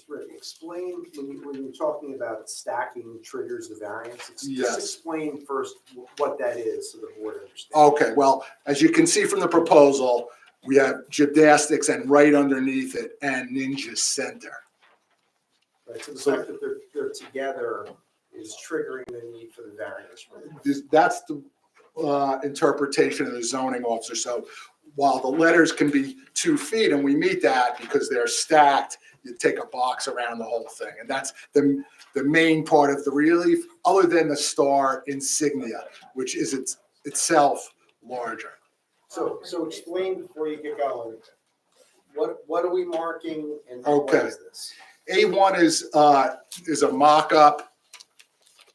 Rick, explain, when you're talking about stacking triggers the variance, Yes. just explain first what that is so the board understands. Okay, well, as you can see from the proposal, we have gymnastics and right underneath it and Ninja Center. Right, so the fact that they're together is triggering the need for the variance. Right? That's the interpretation of the zoning officer. So while the letters can be 2 feet and we meet that because they're stacked, you take a box around the whole thing. And that's the main part of the relief, other than the star insignia, which is itself larger. So explain before you get going, what are we marking and what Okay. is this? A1 is a mock-up,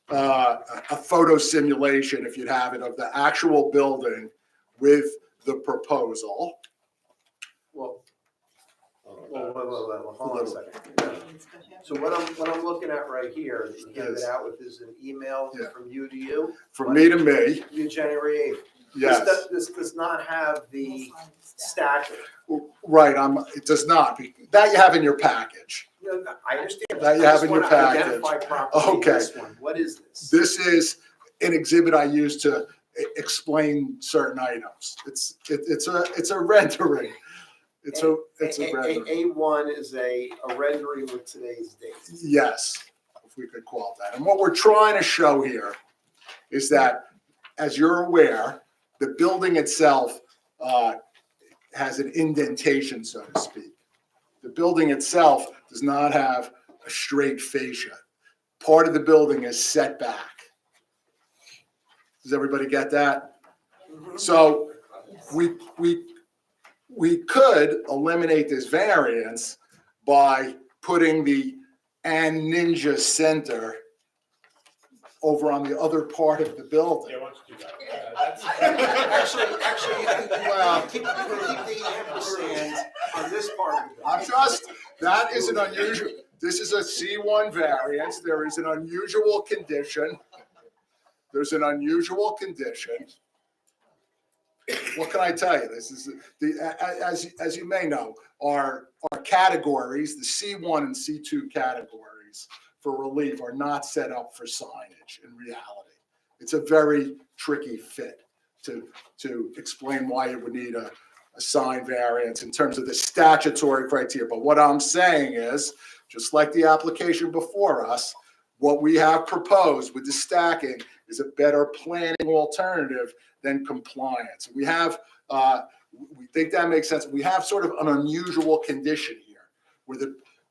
a photo simulation, if you'd have it, of the actual building with the proposal. Well, hold on a second. So what I'm looking at right here, that you handed Yes. out with is an email Yeah. from you to you? From me to me, You January 8th. yes. This does not have the stacking. Right, it does not. That you have in your package. No, I understand. That you have in your I just wanna package. identify properly Okay. this one. What is this? This is an exhibit I use to explain certain items. It's a rendering. It's a rendering. A1 is a rendering with today's date. Yes, if we could call it that. And what we're trying to show here is that, as you're aware, the building itself has an indentation, so to speak. The building itself does not have a straight fascia. Part of the building is set back. Does everybody get that? So we could eliminate this variance by putting the Ninja Center over on the other part of the building. Yeah, why don't you do that? Actually, well, keep the ampersand on this part of it. That is an unusual, This is a C1 variance. There is an unusual condition. There's an unusual condition. What can I tell you? This is as you may know, our categories, the C1 and C2 categories for relief are not set up for signage in reality. It's a very tricky fit to explain why you would need a sign variance in terms of the statutory criteria. But what I'm saying is, just like the application before us, what we have proposed with the stacking is a better planning alternative than compliance. We have, we think that makes sense. We have sort of an unusual condition here where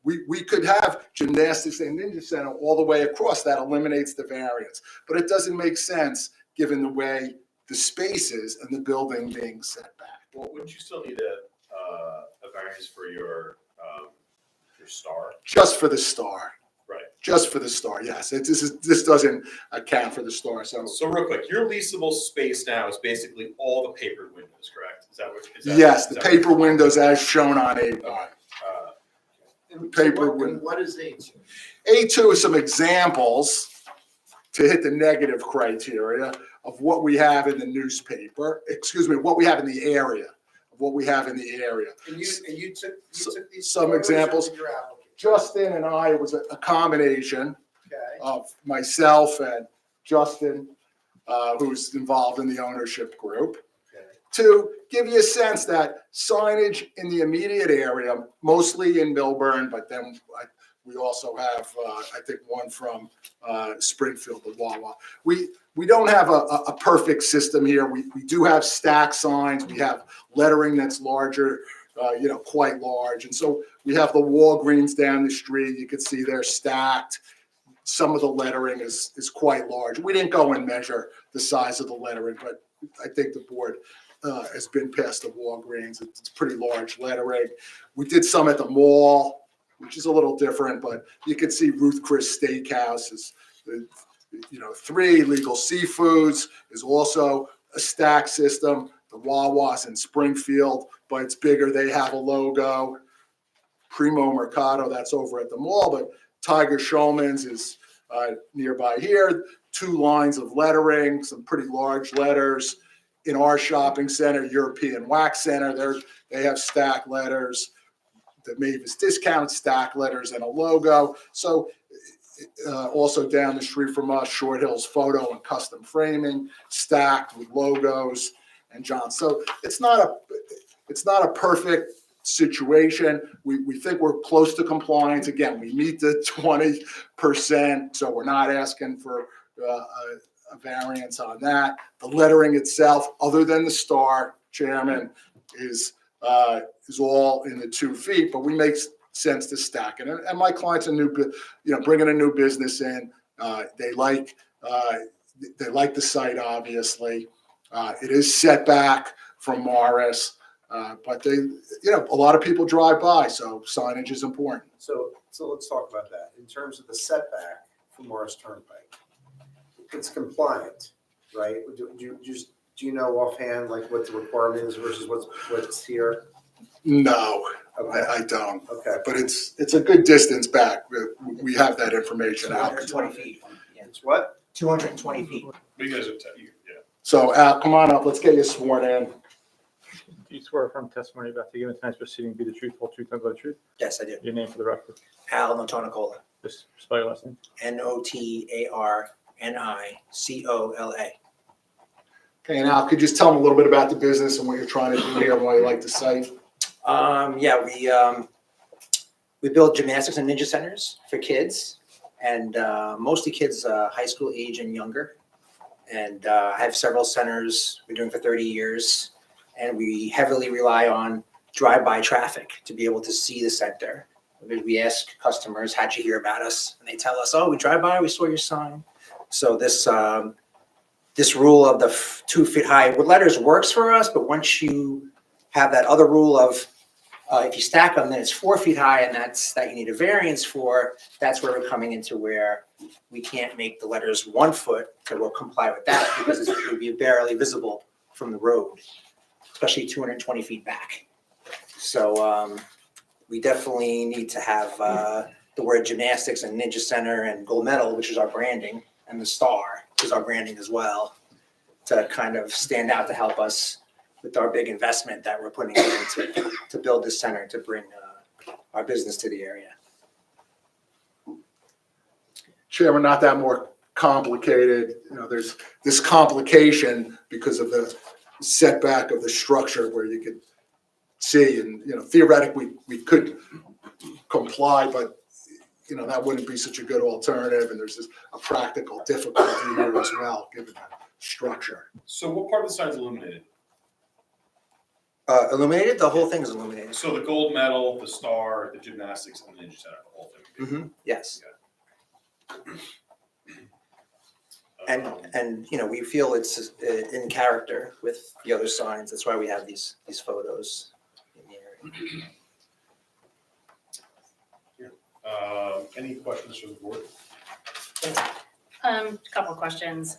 we could have gymnastics and ninja center all the way across. That eliminates the variance, but it doesn't make sense given the way the space is and the building being set back. Well, wouldn't you still need a variance for your star? Just for the star. Right. Just for the star, yes. This doesn't account for the star, so. So real quick, your leasable space now is basically all the papered windows, correct? Is that what? Yes, the paper windows as shown on A1. Paper window. What is A2? A2 is some examples to hit the negative criteria of what we have in the newspaper, what we have in the area, And you took these. Some photos examples. of your application. Justin and I, it was a combination Okay. of myself and Justin, who's involved in the ownership group, Okay. to give you a sense that signage in the immediate area, mostly in Milburn, but then we also have, I think, one from Springfield, the Wawa. We don't have a perfect system here. We do have stack signs. We have lettering that's larger, quite large. And so we have the Walgreens down the street. You can see they're stacked. Some of the lettering is quite large. We didn't go and measure the size of the lettering, but I think the board has been past the Walgreens. It's pretty large lettering. We did some at the mall, which is a little different, but you can see Ruth Chris Steakhouse is, 3 Legal Seafoods is also a stack system. The Wawa's in Springfield, but it's bigger. They have a logo. Primo Mercado, that's over at the mall, but Tiger Showman's is nearby here. 2 lines of lettering, some pretty large letters. In our shopping center, European Wax Center, they have stack letters. The Mavis Discount, stack letters and a logo. So also down the street from us, Short Hills Photo and Custom Framing, stacked with logos and John. So it's not a perfect situation. We think we're close to compliance. Again, we meet the 20%, so we're not asking for a variance on that. The lettering itself, other than the star, Chairman, is all in the 2 feet, but we make sense to stack it. And my clients are bringing a new business in. They like the site, obviously. It is set back from Morris, but a lot of people drive by, so signage is important. So let's talk about that. In terms of the setback from Morris Turnpike, it's compliant, right? Do you know offhand like what the requirement is versus what's here? No, Okay. I don't. Okay. But it's a good distance back. We have that information out. 220 feet. It's what? 220 feet. You guys would tell you, yeah. So Al, come on up. Let's get you sworn in. Do you swear from testimony about to give in tonight's proceeding be the truth, whole truth, nothing but the truth? Yes, I do. Your name for the record. Al Notarnicola, Just spell your last name. Notarnicola. Okay, and Al, could you just tell them a little bit about the business and what you're trying to do here and why you like the site? We build gymnastics and ninja centers for kids, and mostly kids high school age and younger. And I have several centers we're doing for 30 years, and we heavily rely on drive-by traffic to be able to see the center. We ask customers, how'd you hear about us? And they tell us, oh, we drive by, we saw your sign. So this rule of the 2 feet high with letters works for us, but once you have that other rule of if you stack them, then it's 4 feet high, and that you need a variance for. That's where we're coming into where we can't make the letters 1 foot, so we'll comply with that because it would be barely visible from the road, especially 220 feet back. So we definitely need to have the word gymnastics and ninja center and gold medal, which is our branding, and the star, which is our branding as well, to kind of stand out to help us with our big investment that we're putting in to build this center, to bring our business to the area. Chairman, not that more complicated. You know, there's this complication because of the setback of the structure where you could see, and, you know, theoretically, we could comply, but, you know, that wouldn't be such a good alternative, and there's a practical difficulty here as well, given the structure. So what part of the sign is illuminated? Illuminated, the whole thing is illuminated. So the gold medal, the star, the gymnastics, and the ninja center, the whole thing. Yes. And, you know, we feel it's in character with the other signs. That's why we have these photos in the area. Any questions from the board? Couple of questions.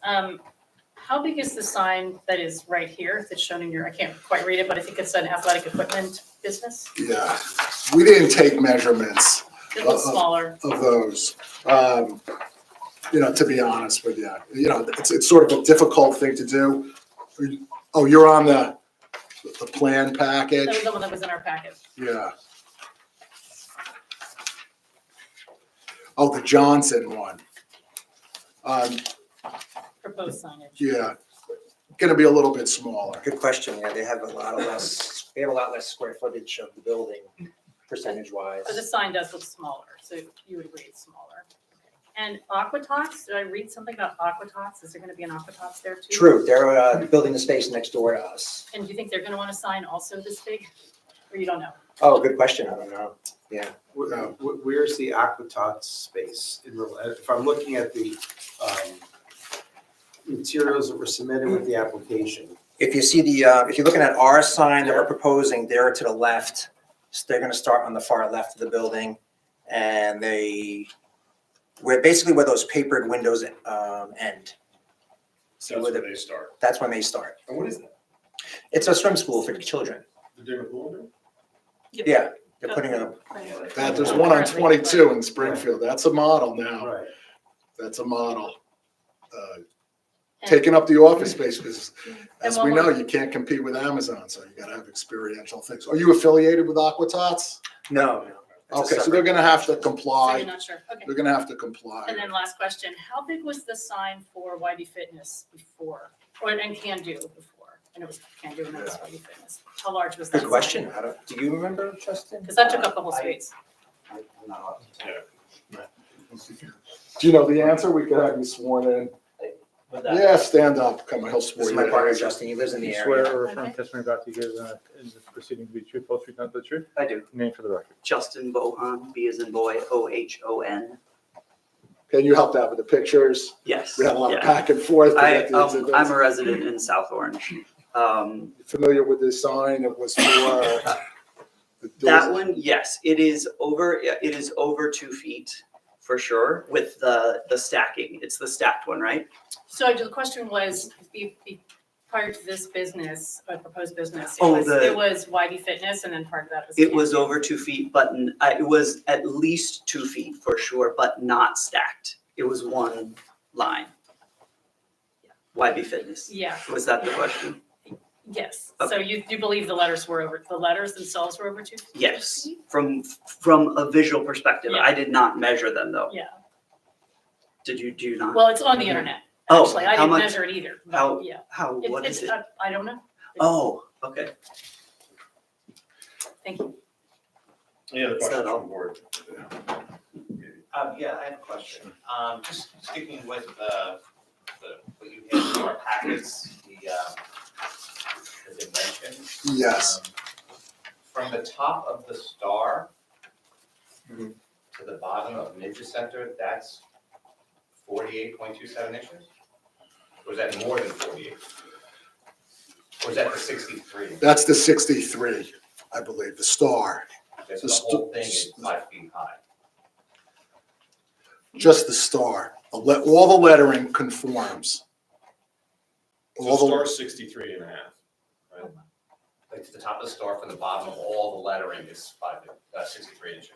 How big is the sign that is right here that's shown in your, I can't quite read it, but I think it's an athletic equipment business? Yeah, we didn't take measurements It looks smaller. of those. You know, to be honest with you, you know, it's sort of a difficult thing to do. Oh, you're on the plan That was package? the one that was in our packet. Yeah. Oh, the Johnson one. Proposed signage. Yeah, gonna be a little bit smaller. Good question. Yeah, they have a lot less square footage of the building, percentage wise. So the sign does look smaller, so you would agree it's smaller. And Aquatox, did I read something about Aquatox? Is there gonna be an Aquatox there too? True, they're building the space next door to us. And do you think they're gonna want a sign also this big? Or you don't know? Oh, good question. I don't know. Yeah. Where's the Aquatox space? If I'm looking at the materials that were submitted with the application. If you see if you're looking at our sign that we're proposing, they're to the left. So they're gonna start on the far left of the building. And we're basically where those papered windows end. So that's where they start. That's when they start. And what is that? It's a swim school for children. The David Pool? Yeah, they're putting a, There's one on 22 in Springfield. That's a model now. Right. That's a model. Taking up the office space because, as we know, you can't compete with Amazon, so you gotta have experiential things. Are you affiliated with Aquatots? no. Okay, so they're gonna have to So you're comply. not sure, okay. They're gonna have to comply. And then last question, how big was the sign for YB Fitness before, and Can Do before? And it was Can Do and it was YB Fitness. How large was that? Good question. Do you remember, Justin? Because that took up the whole space. Do you know the answer? We could have you sworn in. Yeah, stand up, come on, he'll This swear is you my in. partner, Justin. He lives in Do the you swear area. or affirm testimony about to give in the proceeding to be true, whole truth, nothing but the truth? I do. Name for the record. Justin Bohan, B as in boy, OHON. Can you help out with the pictures? Yes. We have a lot of yeah. back and forth. to get these I'm events. a resident in South Orange. Familiar with this sign? It was for. That one, yes, it is over 2 feet for sure with the stacking. It's the stacked one, right? So the question was, prior to this business, proposed business, Oh, it was YB Fitness and then part of that was. It Can was Do. over 2 feet, but it was at least 2 feet for sure, but not stacked. It was one line. YB Fitness. Yeah, Was that the question? yes. So you believe the letters themselves were over 2 feet? Yes. From a visual perspective, Yeah. I did not measure them though. Yeah. Do you not? Well, it's on the internet. Oh, Actually, I how didn't much- measure it either. but how- Yeah. What is it? I don't know. Oh, okay. Thank you. Any other Is that questions all? from the board? Yeah, I have a question. Just sticking with what you had in our packets, the dimensions. Yes. From the top of the star Mhm. to the bottom of Ninja Center, that's 48.27 inches? Or is that more than 48? Or is that the 63? That's the 63, I believe, the star. Okay, so the whole thing is 5 feet high. Just the star. All the lettering conforms. So All the, star 63 and a half, right? Like to the top of the star from the bottom of all the lettering is 63 inches.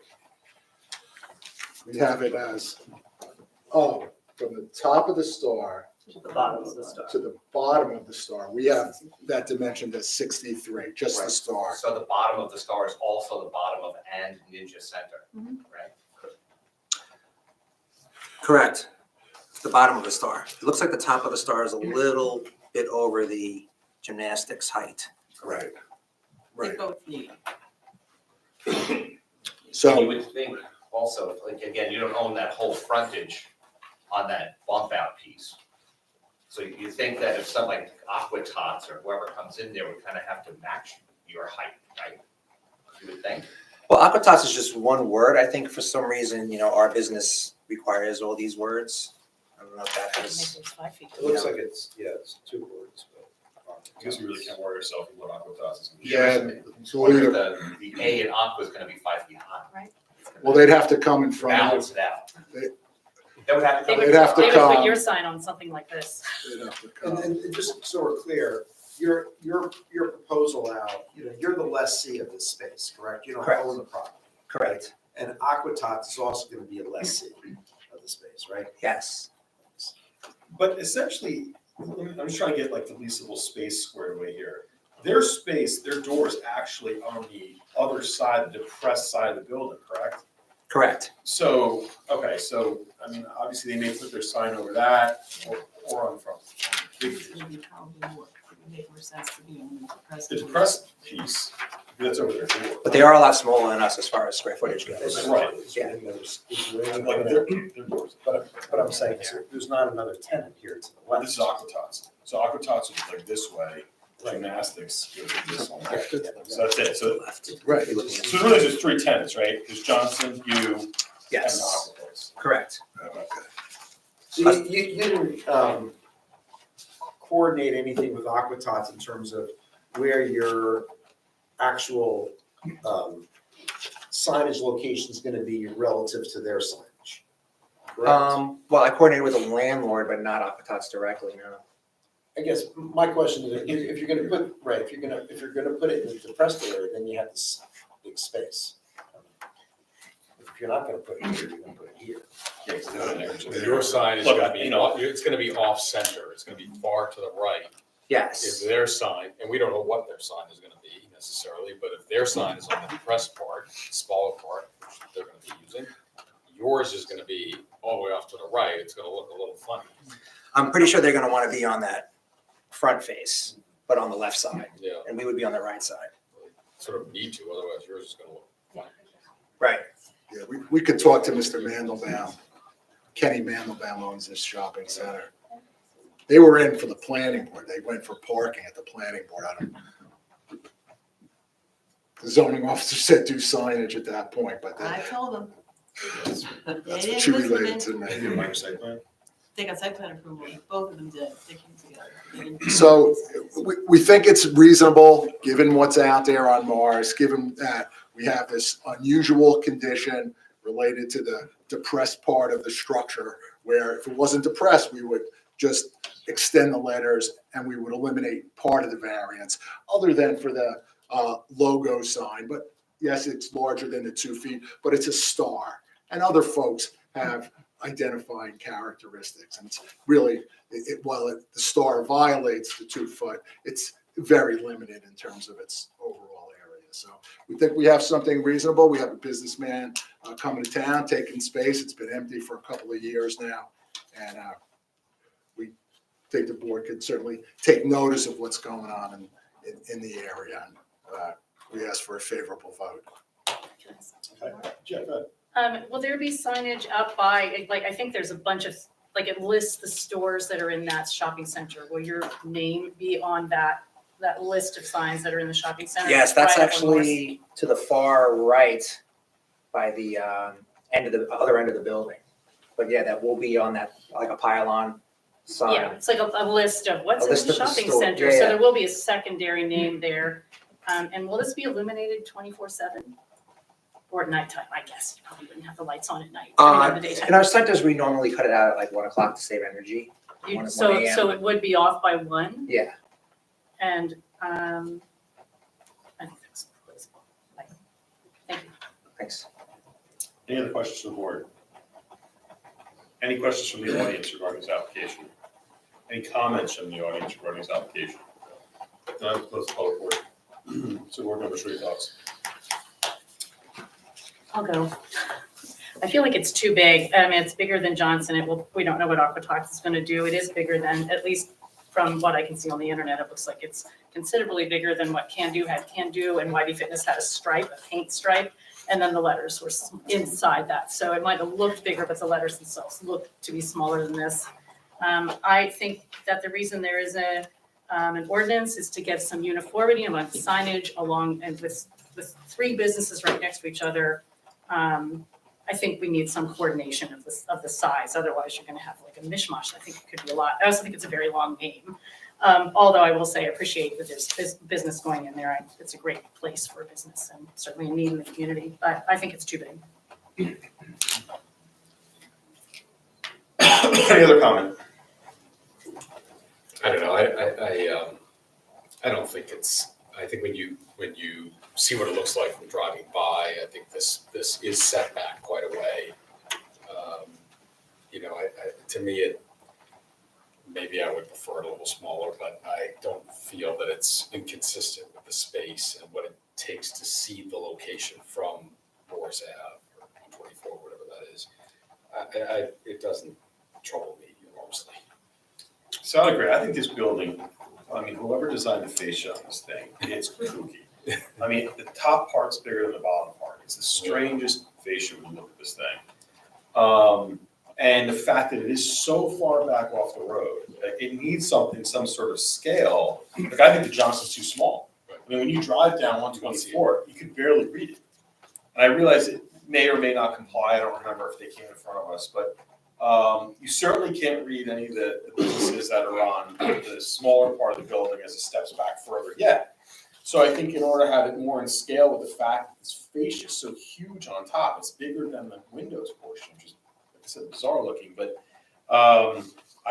We have it as, oh, from the top of the star The bottom of the star. to the bottom of the star, we have that dimension as 63, just the Right. star. So the bottom of the star is also the bottom of and Ninja Center, right? Correct. It's the bottom of the star. It looks like the top of the star is a little bit over the gymnastics height. Right. They Right. both need. You So, would think also, like, again, you don't own that whole frontage on that bump out piece. So you think that if some like Aqua Tots or whoever comes in there would kind of have to match your height, right? You would think. Well, Aquatas is just one word. I think for some reason, our business requires all these words. I don't know if that Make has. those 5 feet. It looks like it's 2 words, but. I guess we really can't worry ourselves with what Aquatas is. yeah, so What if either, the A in Aqua is gonna be 5 feet high? well, they'd have to come in front of Balance it out. They- That would have to They come. would, They'd have to they would put come. your sign on something like this. They'd have to And, come. and just so we're clear, your proposal out, you're the lessee of this space, correct? You don't Correct. own the property. Correct. And Aquatot is also gonna be a lessee of the space, right? Yes. But essentially, I'm just trying to get like the leasable space squared away here. Their space, their door is actually on the other side, the depressed side of the building, correct? Correct. So, okay, so, I mean, obviously they may put their sign over that or on front. It would probably more, it would make more sense to be on the depressed. The depressed piece, that's over their door. But they are a lot smaller than us as far as square footage goes. Right. Yeah. Like their doors. But I'm saying, there's not another tenant here to the This is Aquatats. So Aquatats is like this way, gymnastics goes like this one. So that's it. So Right. so really there's 3 tenants, right? There's Johnson, you, and Yes. Aquatats. Correct. So you didn't coordinate anything with Aquatot in terms of where your actual signage location is gonna be relative to their signage, correct? Well, I coordinated with the landlord, but not Aquatas directly, no. I guess my question is, if you're gonna put, right, if you're gonna put it in the depressed area, then you have this big space. If you're not gonna put it here, you're gonna put it here. Your sign is Look, gonna be, you know- it's gonna be off center, it's gonna be far to the right. If Yes. their sign, and we don't know what their sign is gonna be necessarily, but if their sign is on the depressed part, smaller part, which they're gonna be using, yours is gonna be all the way off to the right, it's gonna look a little funny. I'm pretty sure they're gonna wanna be on that front face, but on the left side, Yeah, and we would be on the right side. sort of need to, otherwise yours is gonna look funny. Right. Yeah, we could talk to Mr. Mandelbaum. Kenny Mandelbaum owns this shopping center. They were in for the planning board. They went for parking at the planning board. The zoning officer said do signage at that point, but I told them. that's They what didn't she listen relayed to to me. They do me. minor site plan. They got site plan approval, both of them did, they came together. They didn't- So we think it's reasonable, given what's out there on Mars, given that we have this unusual condition related to the depressed part of the structure, where if it wasn't depressed, we would just extend the letters and we would eliminate part of the variance, other than for the logo sign. But yes, it's larger than the 2 feet, but it's a star. And other folks have identifying characteristics. And it's really, while the star violates the 2 foot, it's very limited in terms of its overall area. So we think we have something reasonable. We have a businessman coming to town, taking space. It's been empty for a couple of years now. And we think the board could certainly take notice of what's going on in the area. And we ask for a favorable vote. Okay. Jeff, go ahead. Will there be signage up by, like, I think there's a bunch of, like, it lists the stores that are in that shopping center. Will your name be on that list of signs that are in the shopping center? Yes, that's Right up on Morse? actually to the far right by the other end of the building. But yeah, that will be on that, like a pylon sign. Yeah, it's like a list of what's A in list the of the shopping store. center, Yeah, so yeah. there will be a secondary name there. And will this be illuminated 24/7? Or at nighttime, I guess, you probably wouldn't have the lights on at night, I mean, in the In daytime. our centers, we normally cut it out at like 1 o'clock to save energy. 1 So a.m. it would be off by 1, Yeah, and, I think that's reasonable. Thank you. thanks. Any other questions from the board? Any questions from the audience regarding this application? Any comments from the audience regarding this application? No, I'll close the public portion. So board members, what are your thoughts? I'll go. I feel like it's too big. I mean, it's bigger than Johnson. We don't know what Aquatox is gonna do. It is bigger than, at least from what I can see on the internet, it looks like it's considerably bigger than what Can Do had Can Do, and YB Fitness had a stripe, a paint stripe, and then the letters were inside that. So it might have looked bigger, but the letters themselves look to be smaller than this. I think that the reason there is an ordinance is to get some uniformity among signage along, and with three businesses right next to each other. I think we need some coordination of the size, otherwise you're gonna have like a mishmash. I think it could be a lot. I also think it's a very long name. Although I will say I appreciate that there's business going in there. It's a great place for a business and certainly a need in the community, but I think it's too big. Any other comment? I don't know, I don't think I think when you see what it looks like from driving by, I think this is set back quite a way. You know, to me, maybe I would prefer it a little smaller, but I don't feel that it's inconsistent with the space and what it takes to see the location from Morris Ave or 124, whatever that is. It doesn't trouble me enormously. So I agree. I think this building, I mean, whoever designed the fascia on this thing, it's kooky. I mean, the top part's bigger than the bottom part. It's the strangest fascia when you look at this thing. And the fact that it is so far back off the road, it needs something, some sort of scale. Like, I think the Johnson's too small. I mean, when you drive down 124, you could barely read it. And I realize it may or may not comply. I don't remember if they came in front of us, but you certainly can't read any of the businesses that are on the smaller part of the building as it steps back further yet. So I think in order to have it more in scale with the fact that this fascia is so huge on top, it's bigger than the windows portion, which is, like I said, bizarre looking, but I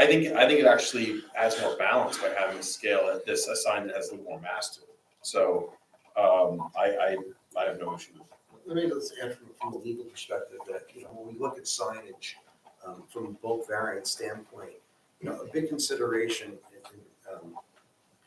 think it actually adds more balance by having a scale at this, a sign that has a little more mass to it. So I have no issue with it. Let me just add from a legal perspective that, when we look at signage from a bulk variance standpoint, a big consideration, and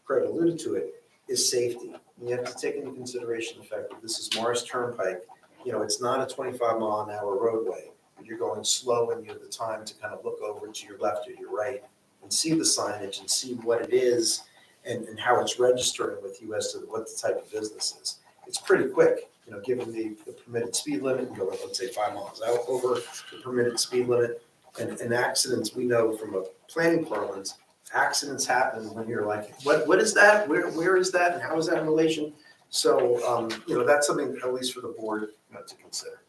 Craig alluded to it, is safety. You have to take into consideration the fact that this is Morris Turnpike. It's not a 25-mile-an-hour roadway. You're going slow and you have the time to kind of look over to your left or your right and see the signage and see what it is and how it's registering with you as to what the type of business is. It's pretty quick, given the permitted speed limit, and going, let's say 5 miles out over the permitted speed limit. And accidents, we know from a planning parlance, accidents happen when you're like, what is that? Where is that? And how is that in relation? So, that's something, at least for the board, to consider.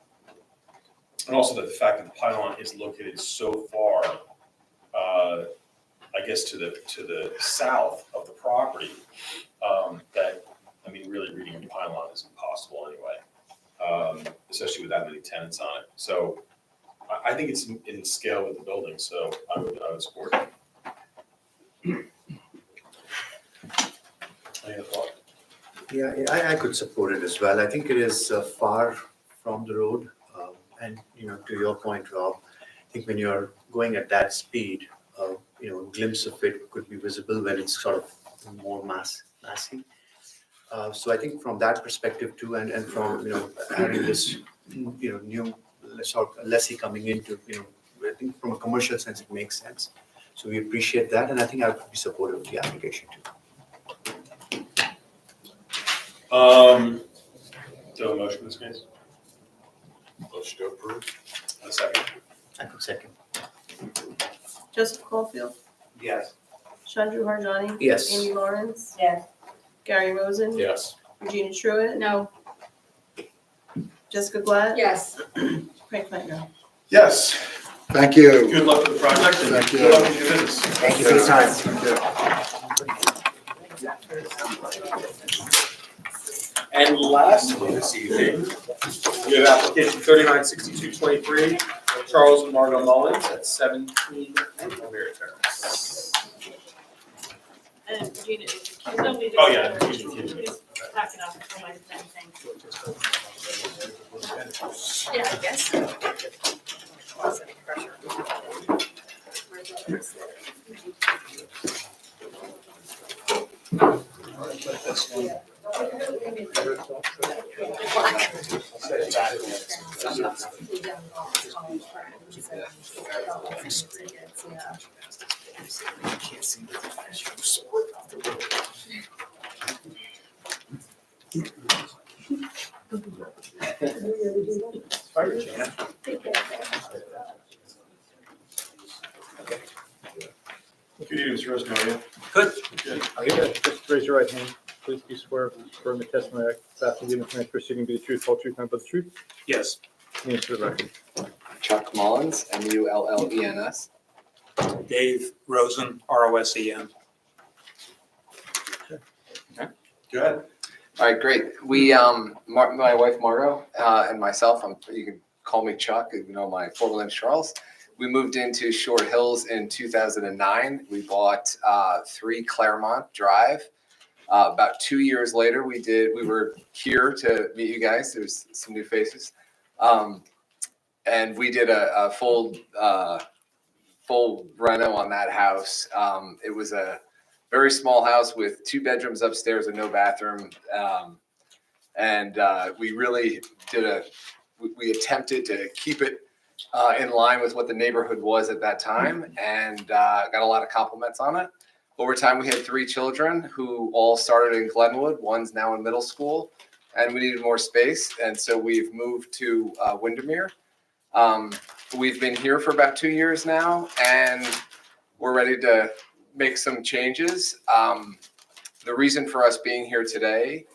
And also the fact that the pylon is located so far, I guess to the south of the property, that, I mean, really reading a pylon is impossible anyway, especially with that many tenants on it. So I think it's in scale with the building, so I would support it. Any other thought? Yeah, I could support it as well. I think it is far from the road. And, to your point, Rob, I think when you're going at that speed, a glimpse of it could be visible when it's sort of more massy. So I think from that perspective too, and from, having this, new sort of lessee coming into, I think from a commercial sense, it makes sense. So we appreciate that, and I think I would be supportive of the application too. Do a motion in this case? Motion to approve. A second. I could second. Joseph Caulfield, Yes. Chandru Harjani. Yes. Amy Lawrence. Yes. Gary Rosen. Yes. Regina Truitt. No, Jessica Glad. Yes. Craig Plantner. Yes. Thank you. Good luck with the project and Thank you. good luck with your business. Thank you for your time. Thank you. And lastly this evening, we have application 396223, Charles and Margot Mullins at 17 Elmira Terrace. and Regina, nobody. Oh, yeah, excuse me. Please pack it up for my thing. Yeah, I guess. Pressure. Good evening, Mr. Rosemary. Good. Good. Just raise your right hand. Please do swear affirm the testimony about the given tonight's proceeding be the truth, whole truth, nothing but the truth. Yes. Name for the record. Chuck Mullins, Mullens. Dave Rosen, ROSEN. Go ahead. All right, great. We, my wife Margot, and myself, you can call me Chuck, you know, my full name's Charles. We moved into Short Hills in 2009. We bought 3 Claremont Drive. About 2 years later, we were here to meet you guys. There's some new faces. And we did a full reno on that house. It was a very small house with 2 bedrooms upstairs and no bathroom. We really we attempted to keep it in line with what the neighborhood was at that time, and got a lot of compliments on it. Over time, we had 3 children who all started in Glenwood. One's now in middle school, and we needed more space, and so we've moved to Windermere. We've been here for about 2 years now, and we're ready to make some changes. The reason for us being here today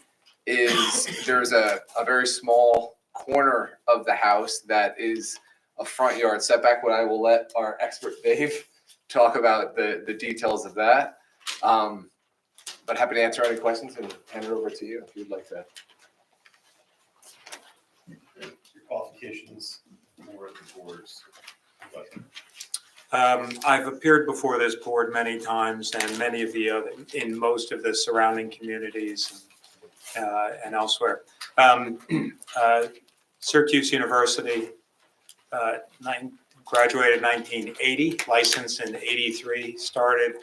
is there's a very small corner of the house that is a front yard setback. What I will let our expert Dave talk about the details of that. But happy to answer any questions and hand it over to you if you'd like to. Your qualifications, more of the boards. I've appeared before this board many times and many of the other, in most of the surrounding communities and elsewhere. Syracuse University, graduated 1980, licensed in 83, started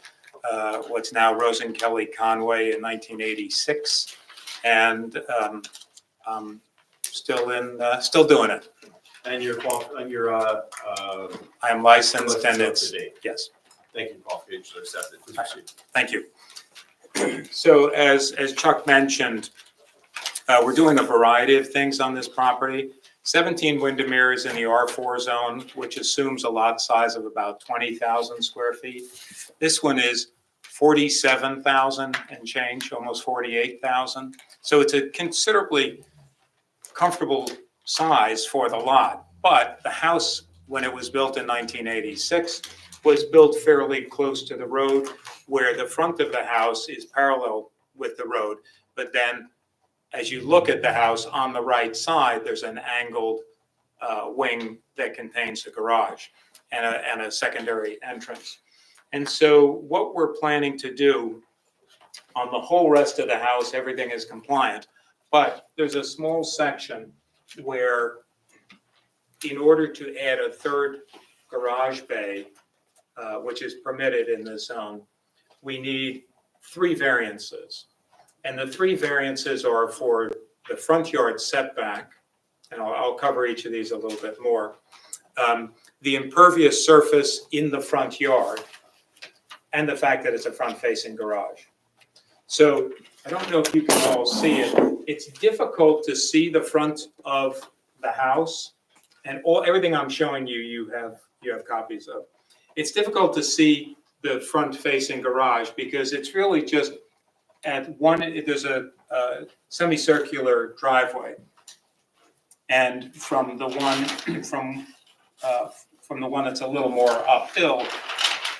what's now Rosen-Kelly Conway in 1986, and still doing it. And your I am licensed and License up to it's, date. yes. thank you, qualifications are accepted. Please proceed. Thank you. So as Chuck mentioned, we're doing a variety of things on this property. 17 Windermere is in the R4 zone, which assumes a lot size of about 20,000 square feet. This one is 47,000 and change, almost 48,000. So it's a considerably comfortable size for the lot. But the house, when it was built in 1986, was built fairly close to the road, where the front of the house is parallel with the road. But then as you look at the house on the right side, there's an angled wing that contains the garage and a secondary entrance. And so what we're planning to do on the whole rest of the house, everything is compliant, but there's a small section where in order to add a third garage bay, which is permitted in this zone, we need 3 variances. And the 3 variances are for the front yard setback, and I'll cover each of these a little bit more. The impervious surface in the front yard, and the fact that it's a front-facing garage. So I don't know if you can all see it. It's difficult to see the front of the house, and everything I'm showing you, you have copies of. It's difficult to see the front-facing garage because it's really just at one. There's a semicircular driveway, and from the one that's a little more uphill,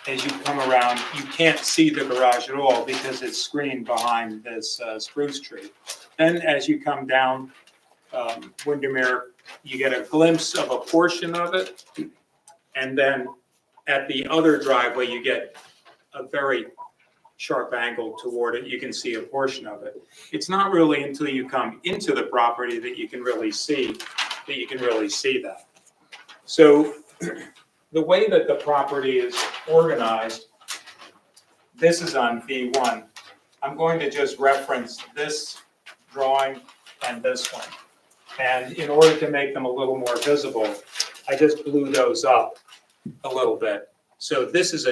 as you come around, you can't see the garage at all because it's screened behind this spruce tree. Then as you come down Windermere, you get a glimpse of a portion of it. And then at the other driveway, you get a very sharp angle toward it. You can see a portion of it. It's not really until you come into the property that you can really see that. So the way that the property is organized, this is on V1. I'm going to just reference this drawing and this one. And in order to make them a little more visible, I just blew those up a little bit. So this is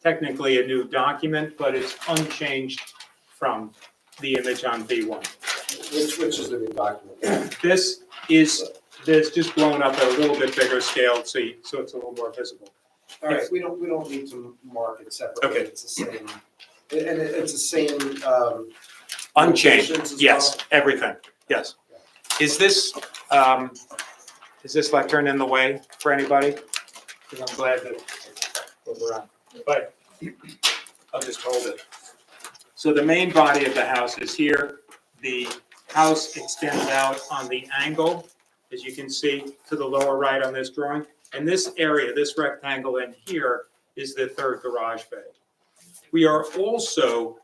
technically a new document, but it's unchanged from the image on V1. Which is the new document? This is just blown up at a little bit bigger scale, so it's a little more visible. All right, we don't need to mark it separately. Okay. It's the same, and it's the same, Unchanged, locations as yes, well? everything, yes. Is this lectern in the way for anybody? Because I'm glad that we're on, but I'll just hold it. So the main body of the house is here. The house extends out on the angle, as you can see, to the lower right on this drawing. And this area, this rectangle in here, is the third garage bay. We are also,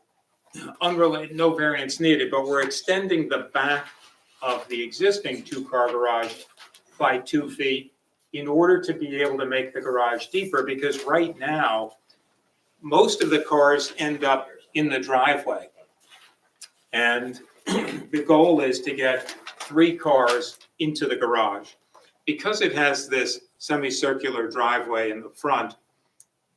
unrelated, no variance needed, but we're extending the back of the existing two-car garage by 2 feet in order to be able to make the garage deeper, because right now, most of the cars end up in the driveway. And the goal is to get 3 cars into the garage. Because it has this semicircular driveway in the front,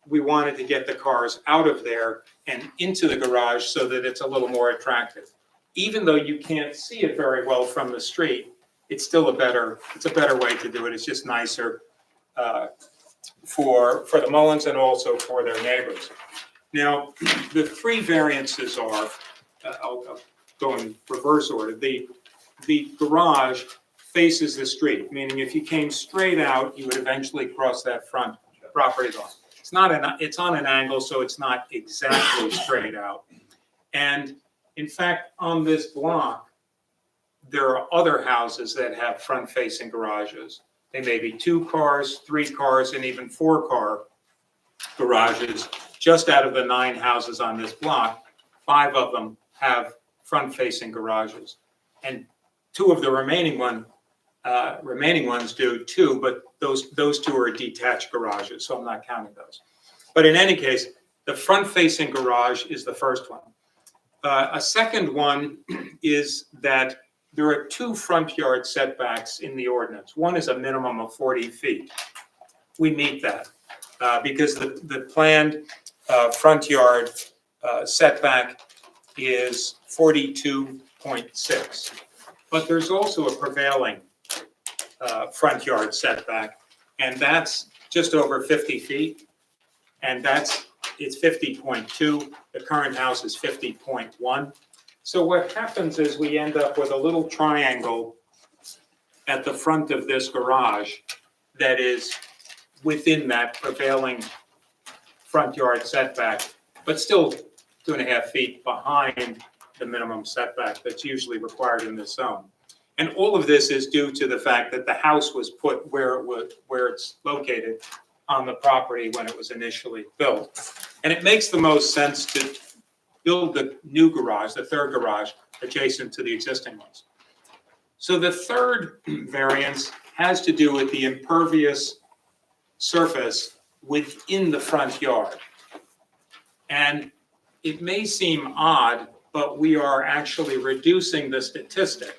we wanted to get the cars out of there and into the garage so that it's a little more attractive. Even though you can't see it very well from the street, it's still a better way to do it. It's just nicer for the Mullins and also for their neighbors. Now, the 3 variances are, I'll go in reverse order. The garage faces the street, meaning if you came straight out, you would eventually cross that front property line. It's on an angle, so it's not exactly straight out. And in fact, on this block, there are other houses that have front-facing garages. They may be 2 cars, 3 cars, and even 4-car garages. Just out of the 9 houses on this block, 5 of them have front-facing garages. And 2 of the remaining ones do too, but those 2 are detached garages, so I'm not counting those. But in any case, the front-facing garage is the first one. A second one is that there are 2 front yard setbacks in the ordinance. One is a minimum of 40 feet. We meet that because the planned front yard setback is 42.6. But there's also a prevailing front yard setback, and that's just over 50 feet. And it's 50.2. The current house is 50.1. So what happens is we end up with a little triangle at the front of this garage that is within that prevailing front yard setback, but still 2.5 feet behind the minimum setback that's usually required in this zone. And all of this is due to the fact that the house was put where it's located on the property when it was initially built. And it makes the most sense to build the new garage, the third garage, adjacent to the existing ones. So the third variance has to do with the impervious surface within the front yard. And it may seem odd, but we are actually reducing the statistic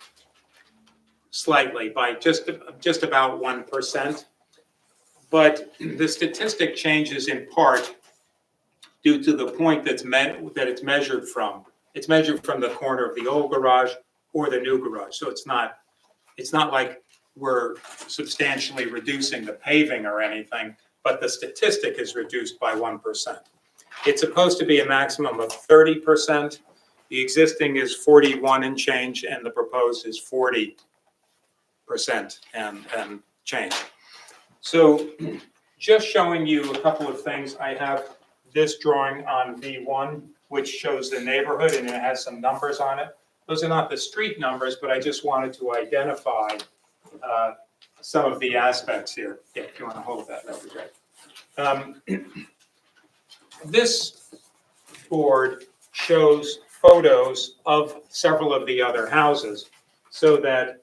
slightly by just about 1%. But the statistic changes in part due to the point that it's measured from. It's measured from the corner of the old garage or the new garage. So it's not like we're substantially reducing the paving or anything, but the statistic is reduced by 1%. It's supposed to be a maximum of 30%. The existing is 41 and change, and the proposed is 40% and change. So just showing you a couple of things. I have this drawing on V1, which shows the neighborhood, and it has some numbers on it. Those are not the street numbers, but I just wanted to identify some of the aspects here. Yeah, if you want to hold that, that would be great. This board shows photos of several of the other houses so that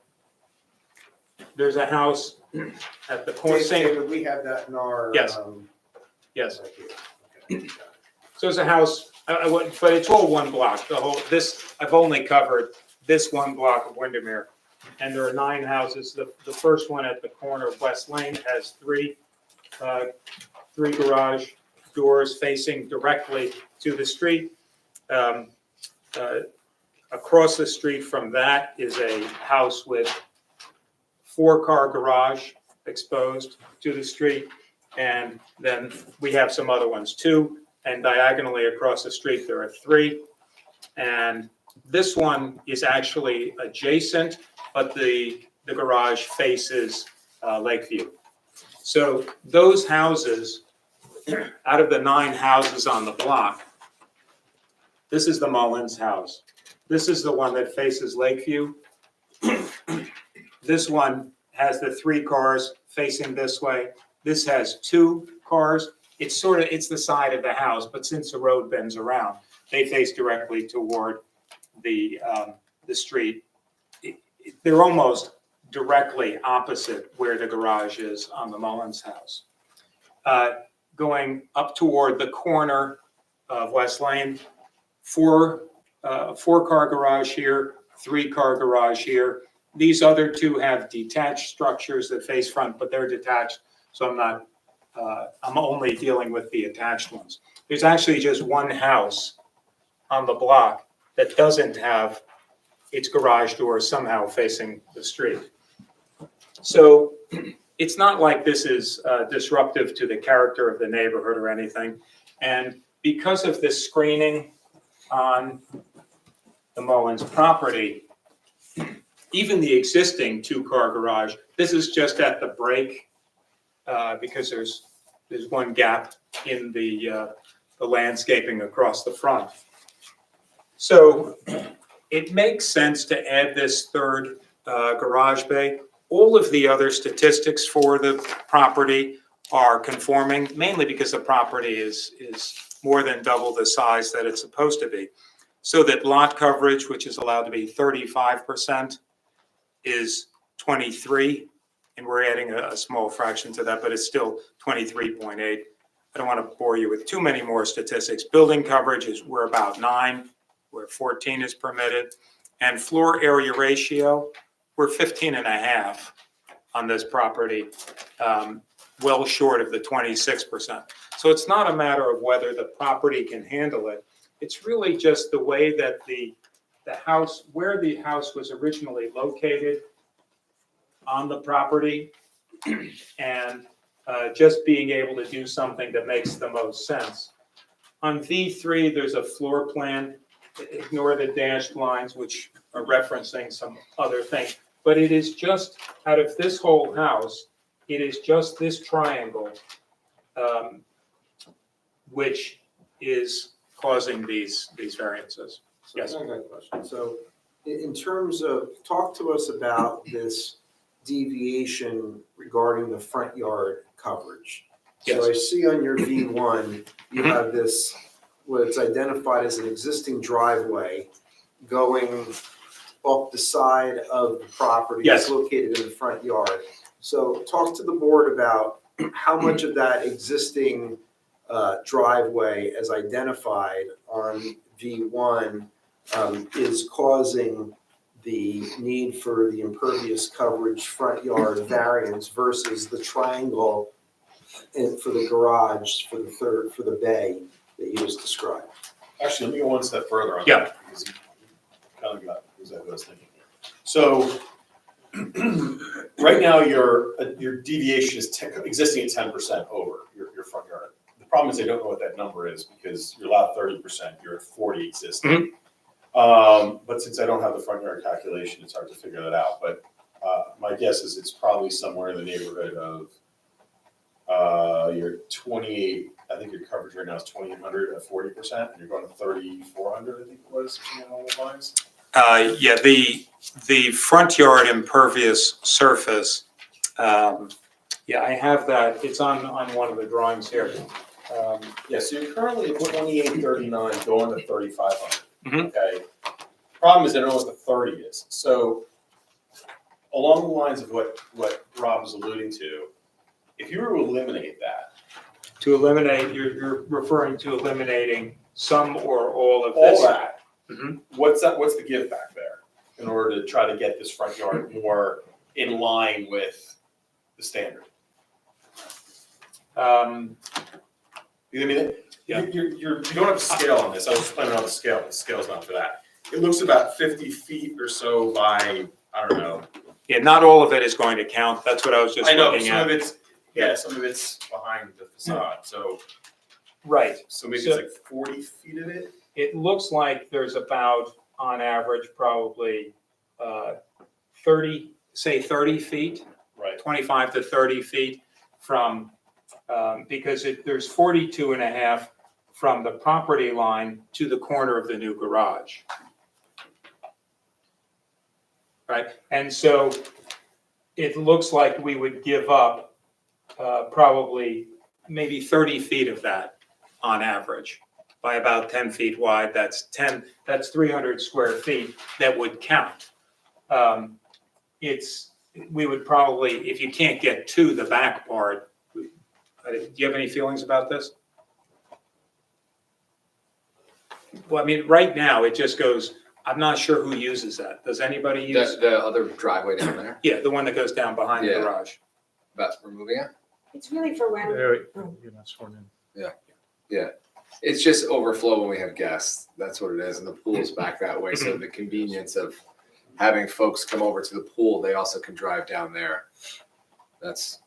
there's a house at the corner, David, we have that in our. Yes. Yes. right here. Okay. So it's a house, but it's all one block, the whole, this, I've only covered this one block of Windermere. And there are 9 houses. The first one at the corner of West Lane has three garage doors facing directly to the street. Across the street from that is a house with 4-car garage exposed to the street. And then we have some other ones too. And diagonally across the street, there are 3. And this one is actually adjacent, but the garage faces Lakeview. So those houses, out of the 9 houses on the block, this is the Mullins house. This is the one that faces Lakeview. This one has the 3 cars facing this way. This has 2 cars. It's the side of the house, but since the road bends around, they face directly toward the street. They're almost directly opposite where the garage is on the Mullins house. Going up toward the corner of West Lane, 4-car garage here, 3-car garage here. These other 2 have detached structures that face front, but they're detached, so I'm only dealing with the attached ones. There's actually just one house on the block that doesn't have its garage door somehow facing the street. So it's not like this is disruptive to the character of the neighborhood or anything. And because of this screening on the Mullins property, even the existing 2-car garage, this is just at the break because there's one gap in the landscaping across the front. So it makes sense to add this 3rd garage bay. All of the other statistics for the property are conforming, mainly because the property is more than double the size that it's supposed to be. So that lot coverage, which is allowed to be 35%, is 23, and we're adding a small fraction to that, but it's still 23.8. I don't want to bore you with too many more statistics. Building coverage we're about 9, where 14 is permitted, and floor area ratio, we're 15.5 on this property, well short of the 26%. So it's not a matter of whether the property can handle it. It's really just the way that the house, where the house was originally located on the property, and just being able to do something that makes the most sense. On V3, there's a floor plan. Ignore the dashed lines, which are referencing some other thing. But it is just, out of this whole house, it is just this triangle which is causing these variances. Yes. I got a question. So in terms of, talk to us about this deviation regarding the front yard coverage. Yes. So I see on your V1, you have this, what's identified as an existing driveway going off the side of the property. Yes. It's located in the front yard. So talk to the board about how much of that existing driveway as identified on V1 is causing the need for the impervious coverage front yard variance versus the triangle for the garage for the bay that you just described. Actually, let me go one step further on Yeah. that. Because you kind of got exactly what I was thinking here. So right now, your deviation is existing at 10% over your front yard. The problem is I don't know what that number is because you're allowed 30%, you're at 40 existing. But since I don't have the front yard calculation, it's hard to figure that out. But my guess is it's probably somewhere in the neighborhood of your 28. I think your coverage right now is 2,800 at 40%, and you're going to 3,400. I think it was something along those lines. Yeah, the front yard impervious surface. Yeah, I have that. It's on one of the drawings here. Yeah, so you're currently at 2839 going to 3,500. Mhm. Okay. Problem is I don't know what the 30 is. So along the lines of what Rob was alluding to, if you were to eliminate that, To eliminate, you're referring to eliminating some or all of this? all that, Mhm. what's the give back there in order to try to get this front yard more in line with the standard? You know what I mean? Yeah. You don't have a scale on this. I was just planning on the scale. The scale's not for that. It looks about 50 feet or so by, I don't know. Yeah, not all of it is going to count. That's what I was just I know, looking some of at. it's, yeah, some of it's behind the facade, so, Right. so maybe So- it's like 40 feet of it? It looks like there's about, on average, probably 30, say 30 feet, Right. 25 to 30 feet from, because there's 42 and a half from the property line to the corner of the new garage. Right, and so it looks like we would give up probably maybe 30 feet of that on average, by about 10 feet wide. That's 300 square feet that would count. We would probably, if you can't get to the back part, do you have any feelings about this? Well, I mean, right now, it just goes, I'm not sure who uses that. Does anybody use? The other driveway down there, Yeah, the one that goes down behind the Yeah. garage. about removing it? It's really for when. You're not sworn in. Yeah, it's just overflow when we have guests. That's what it is, and the pool's back that way, so the convenience of having folks come over to the pool, they also can drive down there. That's,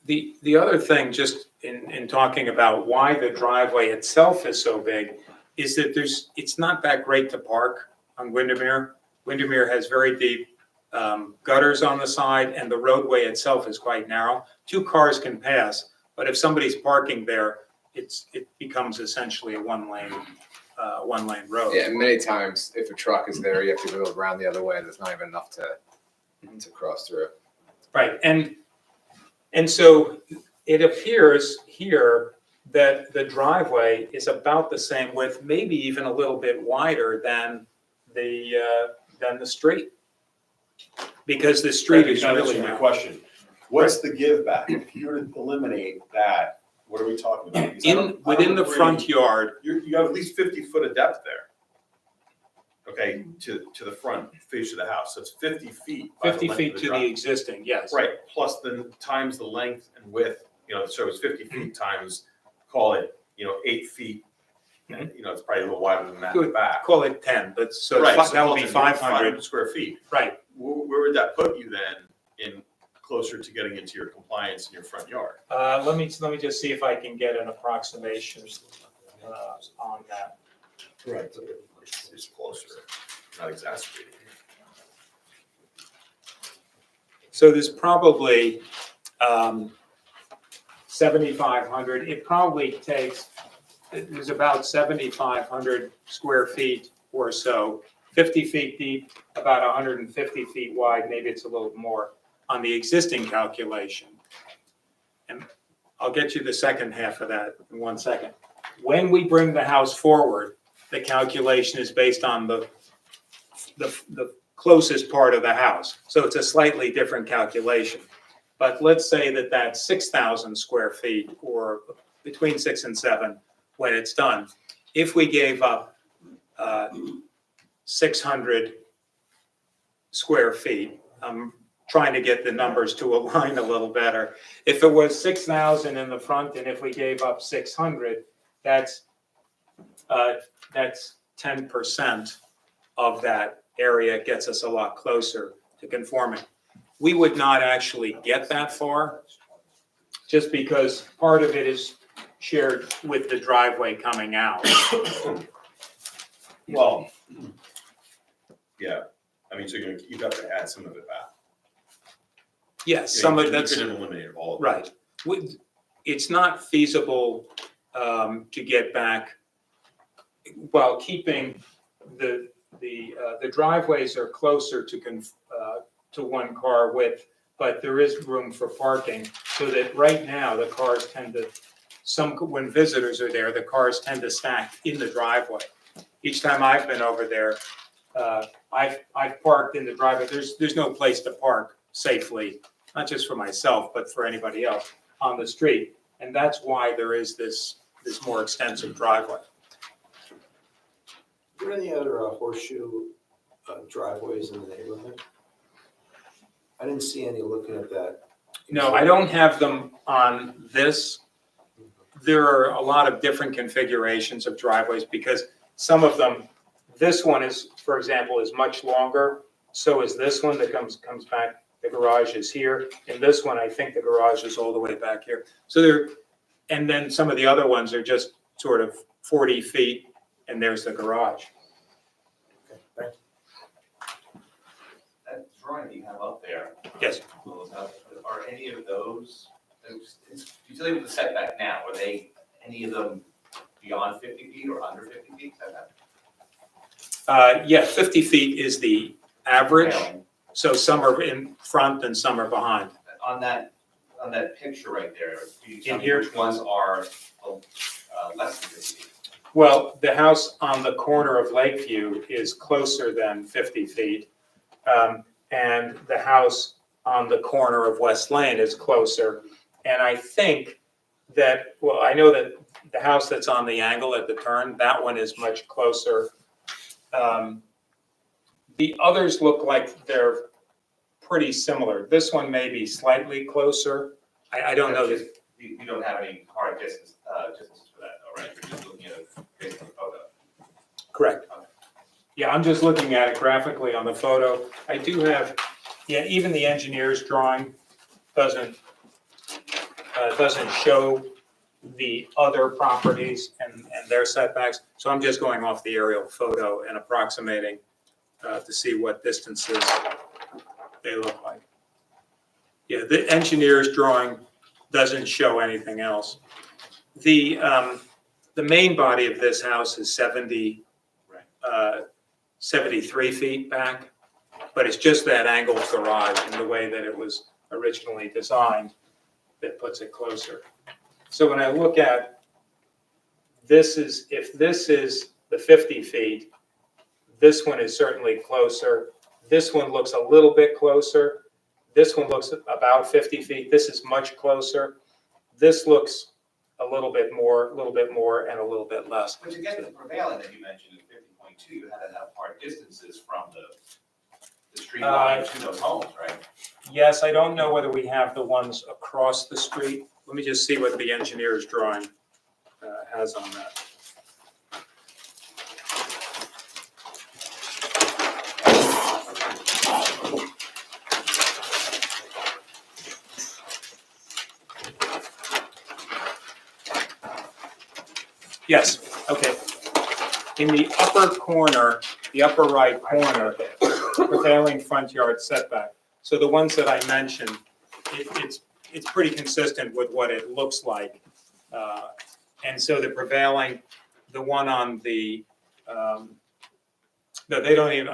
The other thing, just in talking about why the driveway itself is so big, is that it's not that great to park on Windermere. Windermere has very deep gutters on the side, and the roadway itself is quite narrow. 2 cars can pass, but if somebody's parking there, it becomes essentially a one-lane road. yeah, and many times if a truck is there, you have to go around the other way. There's not even enough to cross through. Right, and so it appears here that the driveway is about the same width, maybe even a little bit wider than the street. Because the street is Can I really answer my narrow. question? What's the give back? If you were to eliminate that, what are we talking about? Because I don't Within the agree. front yard, You have at least 50 foot of depth there. Okay, to the front face of the house, so it's 50 feet. by the 50 length feet of the to the drive. existing, yes. Right, plus then times the length and width, so it's 50 feet times, call it, 8 feet. And, it's probably a little wider than that in the Good. back. Call it 10, but so Right, that would be call it 500. square feet. Right, Where would that put you then in closer to getting into your compliance in your front yard? let me just see if I can get an approximation on that. Right. It's closer, not exacerbating. So there's probably 7,500, it probably takes, there's about 7,500 square feet or so, 50 feet deep, about 150 feet wide, maybe it's a little more on the existing calculation. And I'll get you the second half of that in 1 second. When we bring the house forward, the calculation is based on the closest part of the house. So it's a slightly different calculation. But let's say that that's 6,000 square feet or between 6 and 7 when it's done. If we gave up 600 square feet, I'm trying to get the numbers to align a little better. If it was 6,000 in the front and if we gave up 600, that's 10% of that area, gets us a lot closer to conforming. We would not actually get that far, just because part of it is shared with the driveway coming out. Well, yeah, I mean, so you'd have to add some of it back. Yes, You some know, of you that's, couldn't eliminate all of it. right. It's not feasible to get back while keeping the driveways are closer to 1 car width, but there is room for parking, so that right now the cars tend to, when visitors are there, the cars tend to stack in the driveway. Each time I've been over there, I've parked in the driveway. There's no place to park safely, not just for myself, but for anybody else on the street. And that's why there is this more extensive driveway. Are there any other horseshoe driveways in the neighborhood? I didn't see any looking at that. No, I don't have them on this. There are a lot of different configurations of driveways because some of them, this one is, for example, is much longer. So is this one that comes back. The garage is here. And this one, I think the garage is all the way back here. So and then some of the other ones are just sort of 40 feet and there's the garage. Okay, thank you. That drawing you have up there. Yes. Are any of those, you tell me with the setback now, are they, any of them beyond 50 feet or under 50 feet setback? Yeah, 50 feet is the average. Yeah. So some are in front and some are behind. On that picture right there, can you tell In me here? which ones are less than 50 feet? Well, the house on the corner of Lakeview is closer than 50 feet. And the house on the corner of West Lane is closer. And I think that, well, I know that the house that's on the angle at the turn, that one is much closer. The others look like they're pretty similar. This one may be slightly closer. I don't know that. You don't have any hard distances for that, though, right? You're just looking at it based on the photo. Correct. Yeah, I'm just looking at it graphically on the photo. I do have, yeah, even the engineer's drawing doesn't show the other properties and their setbacks. So I'm just going off the aerial photo and approximating to see what distances they look like. Yeah, the engineer's drawing doesn't show anything else. The main body of this house is 73 feet back, but it's just that angled garage and the way that it was originally designed that puts it closer. So when I look at this is, if this is the 50 feet, this one is certainly closer. This one looks a little bit closer. This one looks about 50 feet. This is much closer. This looks a little bit more, and a little bit less. But to get to the prevailing that you mentioned in 50.2, you had to have hard distances from the street line to those homes, right? Yes, I don't know whether we have the ones across the street. Let me just see what the engineer's drawing has on that. Yes, okay. In the upper corner, the upper right corner, prevailing front yard setback. So the ones that I mentioned, it's pretty consistent with what it looks like. And so the prevailing, the one on the, no, they don't even,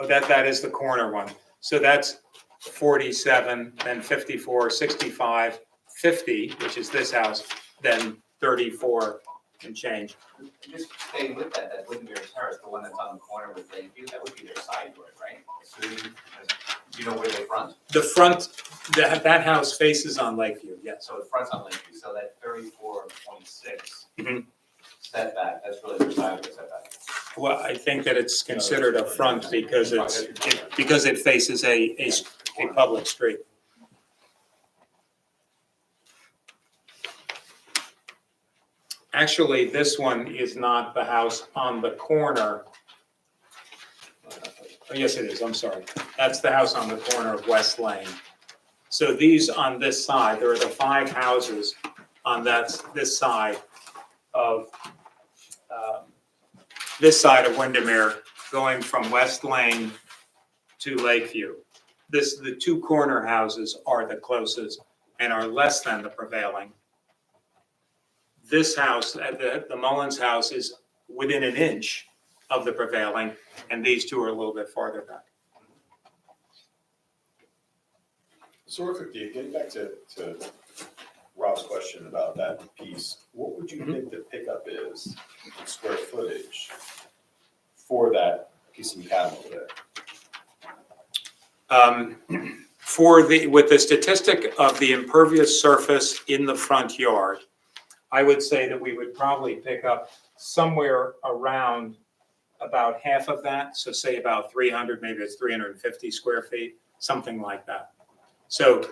that is the corner one. So that's 47, then 54, 65, 50, which is this house, then 34 and change. Just staying with that Windermere Terrace, the one that's on the corner with Lakeview, that would be their side yard, right? Assuming, do you know where they front? The front, that house faces on Lakeview, yes. So the front's on Lakeview, so that 34.6 Mhm. setback, that's really their side yard setback. Well, I think that it's considered a front because it faces a public street. Actually, this one is not the house on the corner. Oh, yes, it is, I'm sorry. That's the house on the corner of West Lane. So these on this side, there are the 5 houses on this side of Windermere, going from West Lane to Lakeview. The 2 corner houses are the closest and are less than the prevailing. This house, the Mullins house, is within an inch of the prevailing, and these 2 are a little bit farther back. So real quickly, getting back to Rob's question about that piece, what would you think the pickup is in square footage for that piece of mechanical there? With the statistic of the impervious surface in the front yard, I would say that we would probably pick up somewhere around about half of that. So say about 300, maybe it's 350 square feet, something like that. So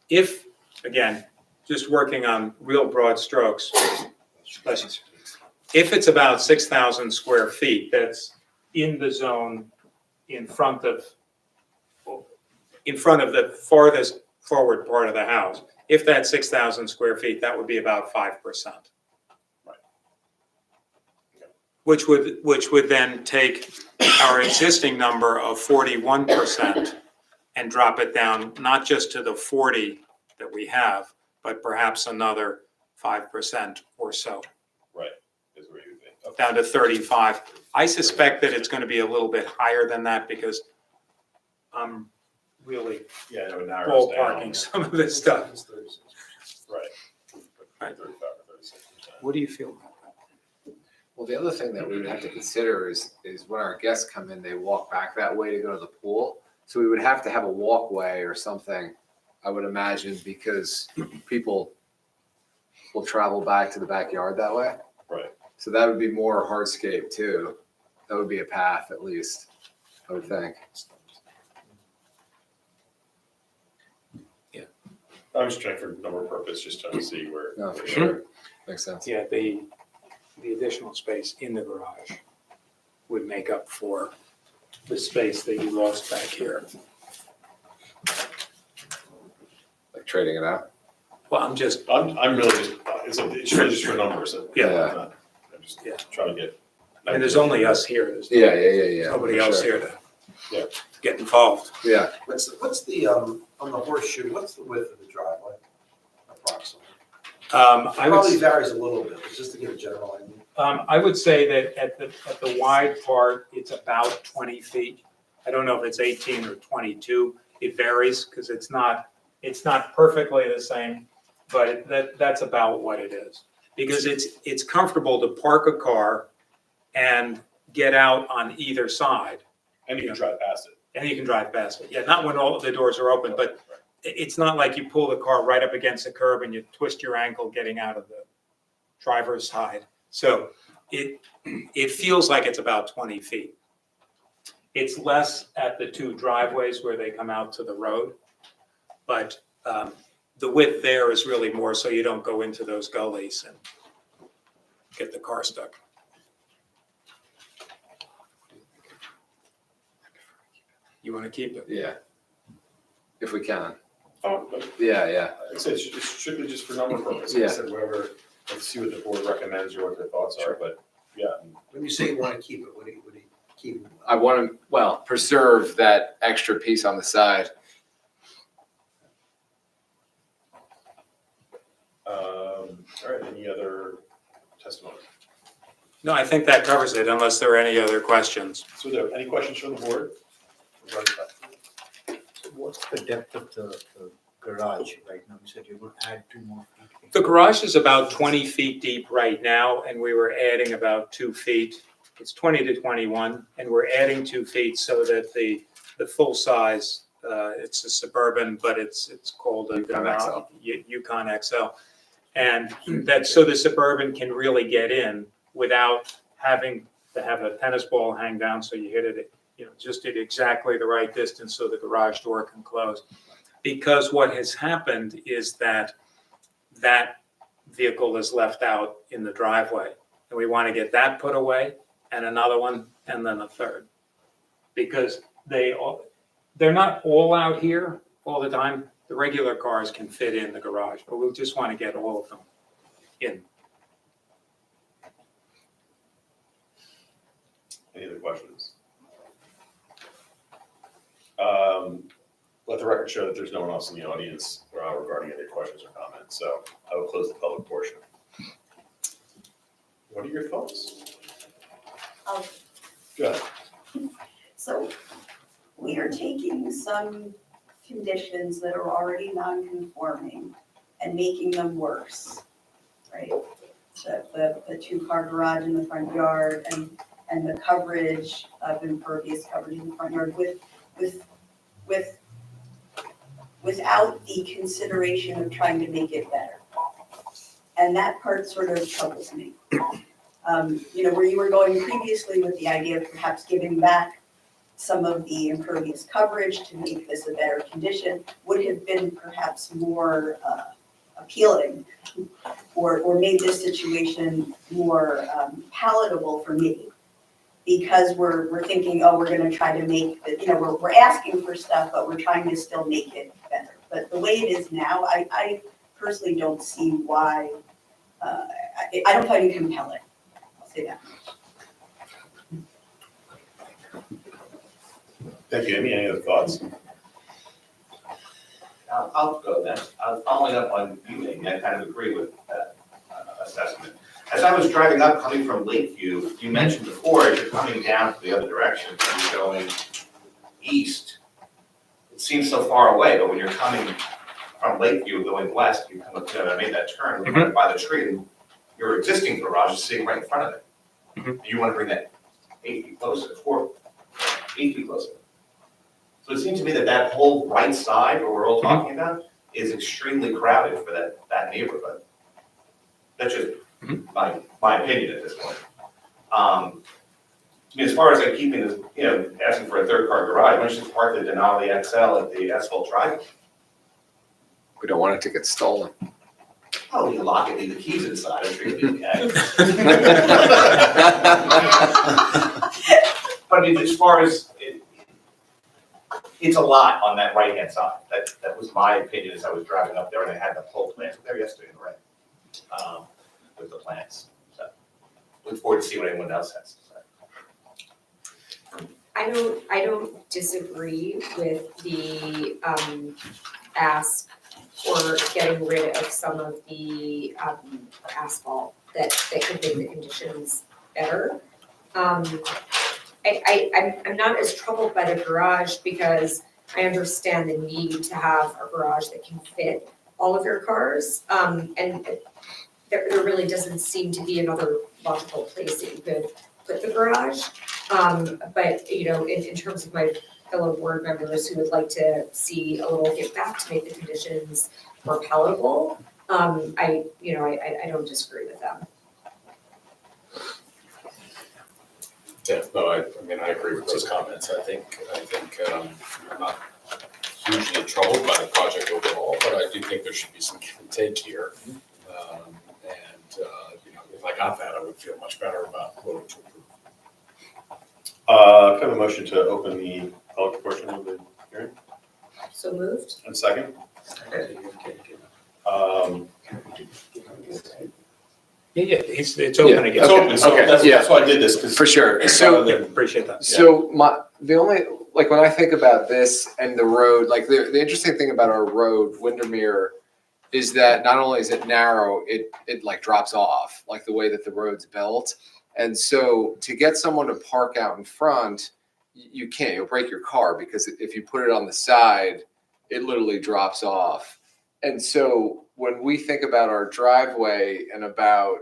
if, again, just working on real broad strokes, if it's about 6,000 square feet, that's in the zone in front of the farthest forward part of the house. If that's 6,000 square feet, that would be about 5%. Which would then take our existing number of 41% and drop it down, not just to the 40 that we have, but perhaps another 5% or so. Right, is what you think. Okay. Down to 35. I suspect that it's going to be a little bit higher than that because I'm really Yeah, no, it narrows down. ballparking some of this stuff. Right. Right. 35 or 36%. What do you feel about that? Well, the other thing that we would have to consider is when our guests come in, they walk back that way to go to the pool. So we would have to have a walkway or something, I would imagine, because people will travel back to the backyard that way. Right. So that would be more hardscape too. That would be a path at least, I would think. I was trying for number purpose, just trying to see where. No, for sure. Makes sense. Yeah, the additional space in the garage would make up for the space that you lost back here. Like trading it out. Well, I'm really just, it's really just for numbers. Yeah. I'm just trying to get. And there's only us here. There's Yeah. nobody for else sure. here Yeah. to get involved. Yeah. What's the, on the horseshoe, what's the width of the driveway approximately? I would Probably varies a little bit, but just to get a general idea. I would say that at the wide part, it's about 20 feet. I don't know if it's 18 or 22. It varies because it's not perfectly the same, but that's about what it is. Because it's comfortable to park a car and get out on either side. And you can drive past it. And you can drive past it. Yeah, not when all the doors are open, but it's not like you pull the car right up against the curb and you twist your ankle getting out of the driver's side. So it feels like it's about 20 feet. It's less at the two driveways where they come out to the road, but the width there is really more so you don't go into those gullies and get the car stuck. You want to keep it? Yeah. If we can. Oh, but Yeah. I said it's strictly just for number purposes. Yeah. I said whatever, let's see what the board recommends or what their thoughts are, but yeah. When you say you want to keep it, what do you keep? I want to, preserve that extra piece on the side. All right, any other testimony? No, I think that covers it unless there are any other questions. So there, any questions from the board? What's the depth of the garage right now? You said you would add 2 more feet. The garage is about 20 feet deep right now, and we were adding about 2 feet. It's 20 to 21, and we're adding 2 feet so that the full size, it's a Suburban, but it's called a Yukon XL. And that's so the Suburban can really get in without having to have a tennis ball hang down so you hit it, just at exactly the right distance so the garage door can close. Because what has happened is that vehicle is left out in the driveway. And we want to get that put away and another one and then a third. Because they're not all out here all the time. The regular cars can fit in the garage, but we'll just want to get all of them in. Any other questions? Let the record show that there's no one else in the audience regarding any questions or comments, so I will close the public portion. What are your thoughts? Go ahead. So we are taking some conditions that are already non-conforming and making them worse, right? The 2-car garage in the front yard and the coverage of impervious coverage in the front yard without the consideration of trying to make it better. And that part sort of troubles me. Where you were going previously with the idea of perhaps giving back some of the impervious coverage to make this a better condition would have been perhaps more appealing or made this situation more palatable for me. Because we're thinking, oh, we're gonna try to make, we're asking for stuff, but we're trying to still make it better. But the way it is now, I personally don't see why, I don't find it compelling. I'll say that. Thank you, Amy, any other thoughts? I'll go next. Following up on you, Amy, I kind of agree with that assessment. As I was driving up, coming from Lakeview, you mentioned before, as you're coming down to the other direction, you're going east. It seems so far away, but when you're coming from Lakeview going west, you come up, I made that turn, right by the tree, and your existing garage is sitting right in front of it. You want to bring that 8 feet closer, 8 feet closer. So it seems to me that whole right side, what we're all talking about, is extremely crowded for that neighborhood. That's just my opinion at this point. As far as like keeping this, asking for a third car garage, why don't you just park the Denali XL at the asphalt driveway? We don't want it to get stolen. Oh, you lock it, leave the keys inside, I'm sure you'll be okay. But I mean, as far as, it's a lot on that right-hand side. That was my opinion as I was driving up there, and I had the whole plant there yesterday in the rain, with the plants. So, look forward to see what anyone else has to say. I don't disagree with the ask for getting rid of some of the asphalt that could make the conditions better. I'm not as troubled by the garage because I understand the need to have a garage that can fit all of your cars. And there really doesn't seem to be another logical place that you could put the garage. But in terms of my fellow board members who would like to see a little give back to make the conditions more palatable, I don't disagree with them. Yeah, no, I agree with those comments. I think I'm not hugely troubled by the project overall, but I do think there should be some give and take here. If I got that, I would feel much better about voting to approve. Can I have a motion to open the public portion of the hearing? So moved. And second? Yeah, it's open again. It's open, so that's why I did this, because. For sure. So, appreciate that. So the only, like when I think about this and the road, like the interesting thing about our road, Windermere, is that not only is it narrow, it like drops off, like the way that the road's built. And so to get someone to park out in front, you can't, you'll break your car because if you put it on the side, it literally drops off. And so when we think about our driveway and about,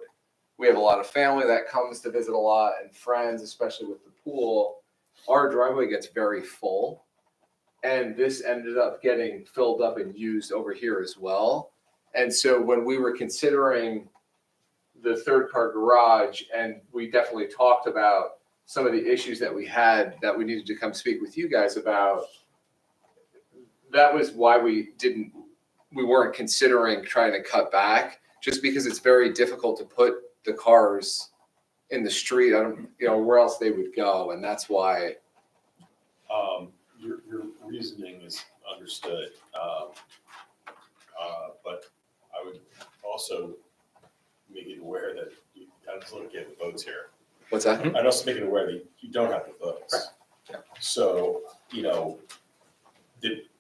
we have a lot of family that comes to visit a lot and friends, especially with the pool, our driveway gets very full. And this ended up getting filled up and used over here as well. And so when we were considering the third car garage, and we definitely talked about some of the issues that we had that we needed to come speak with you guys about, that was why we weren't considering trying to cut back, just because it's very difficult to put the cars in the street. I don't, where else they would go, and that's why. Your reasoning is understood, but I would also make it aware that you have to look at the votes here. What's that? I'd also make it aware that you don't have the votes. Right. Yeah. So,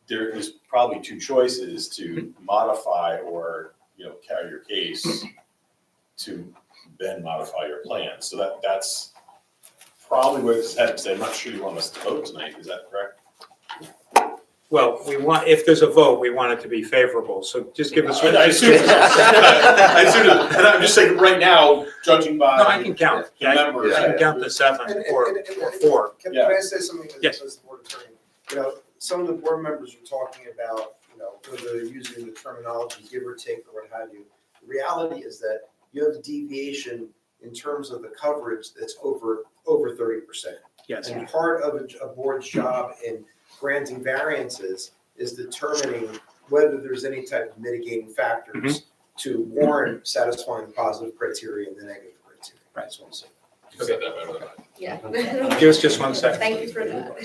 there is probably two choices to modify or, carry your case to then modify your plan. So that's probably where this is headed. I'm not sure you want us to vote tonight. Is that correct? Well, we want, if there's a vote, we want it to be favorable, so just give us. I assume, I assume, and I'm just saying, right now, judging by. No, I can count. the members. I can count to 7 or 4. Can Yeah. I say something Yes. as the board attorney? You know, some of the board members are talking about, you know, whether they're using the terminology give or take or what have you. The reality is that you have deviation in terms of the coverage that's over 30%. Yes. And part of a board's job in granting variances is determining whether there's any type of mitigating factors to warrant satisfying the positive criteria and the negative criteria. Right. That's what I'm saying. You said that better than I. Yeah. Give us just 1 second. Thank you for that.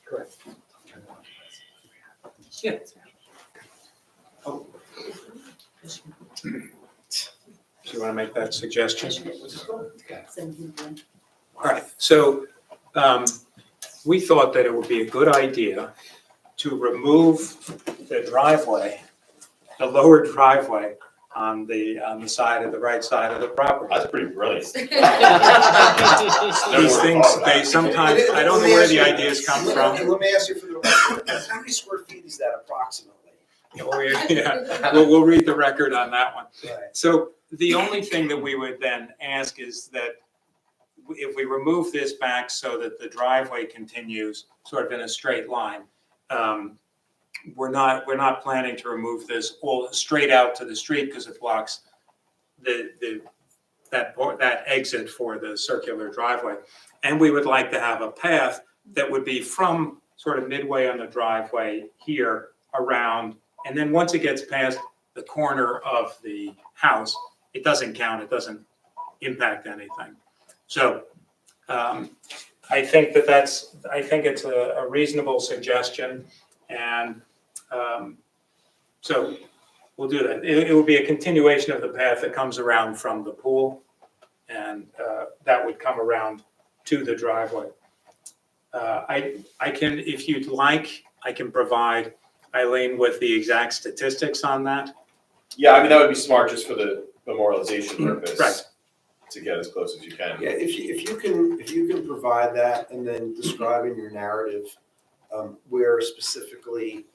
Correct. Yeah. Oh. Do you want to make that suggestion? All right, so we thought that it would be a good idea to remove the driveway, the lower driveway on the side of the right side of the property. That's pretty brilliant. These things, they sometimes, I don't know where the ideas come from. Let me ask you for the record, how many square feet is that approximately? Oh, yeah, we'll read the record on that one. Right. So the only thing that we would then ask is that if we remove this back so that the driveway continues sort of in a straight line, we're not planning to remove this all straight out to the street because it blocks that exit for the circular driveway. And we would like to have a path that would be from sort of midway on the driveway here around, and then once it gets past the corner of the house, it doesn't count, it doesn't impact anything. So I think it's a reasonable suggestion, and so we'll do that. It will be a continuation of the path that comes around from the pool, and that would come around to the driveway. I can, if you'd like, I can provide Eileen with the exact statistics on that. Yeah, I mean, that would be smart just for the memorialization purpose. Right. To get as close as you can. Yeah, if you can provide that and then describe in your narrative where specifically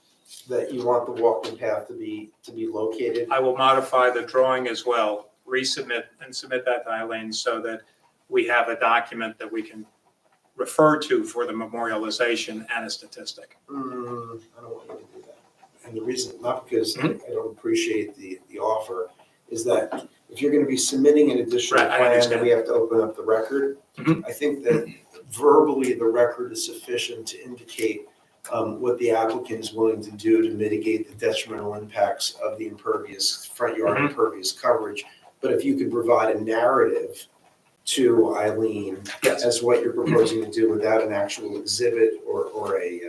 that you want the walking path to be located. I will modify the drawing as well, resubmit and submit that to Eileen so that we have a document that we can refer to for the memorialization and a statistic. I don't want you to do that. And the reason, not because I don't appreciate the offer, is that if you're going to be submitting an additional Right, I plan, then understand. we have to open up the record. I think that verbally, the record is sufficient to indicate what the applicant is willing to do to mitigate the detrimental impacts of the impervious, front yard impervious coverage. But if you could provide a narrative to Eileen as what you're proposing to do without an actual exhibit or a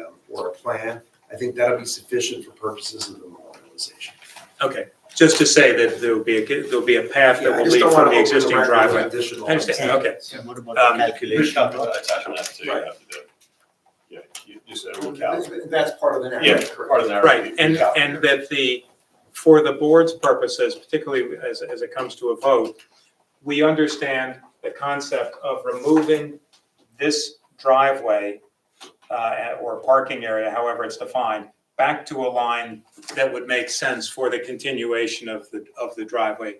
plan, I think that'll be sufficient for purposes of the memorialization. Okay, just to say that there'll be a path Yeah, that I will just lead don't from wanna the open the existing record with driveway. additional- I understand, okay. What about the calculation? Attachment F two, you have to do. Yeah, you just, That's part of the narrative. Yeah, correct. part of the narrative. Right, and that for the board's purposes, particularly as it comes to a vote, we understand the concept of removing this driveway or parking area, however it's defined, back to a line that would make sense for the continuation of the driveway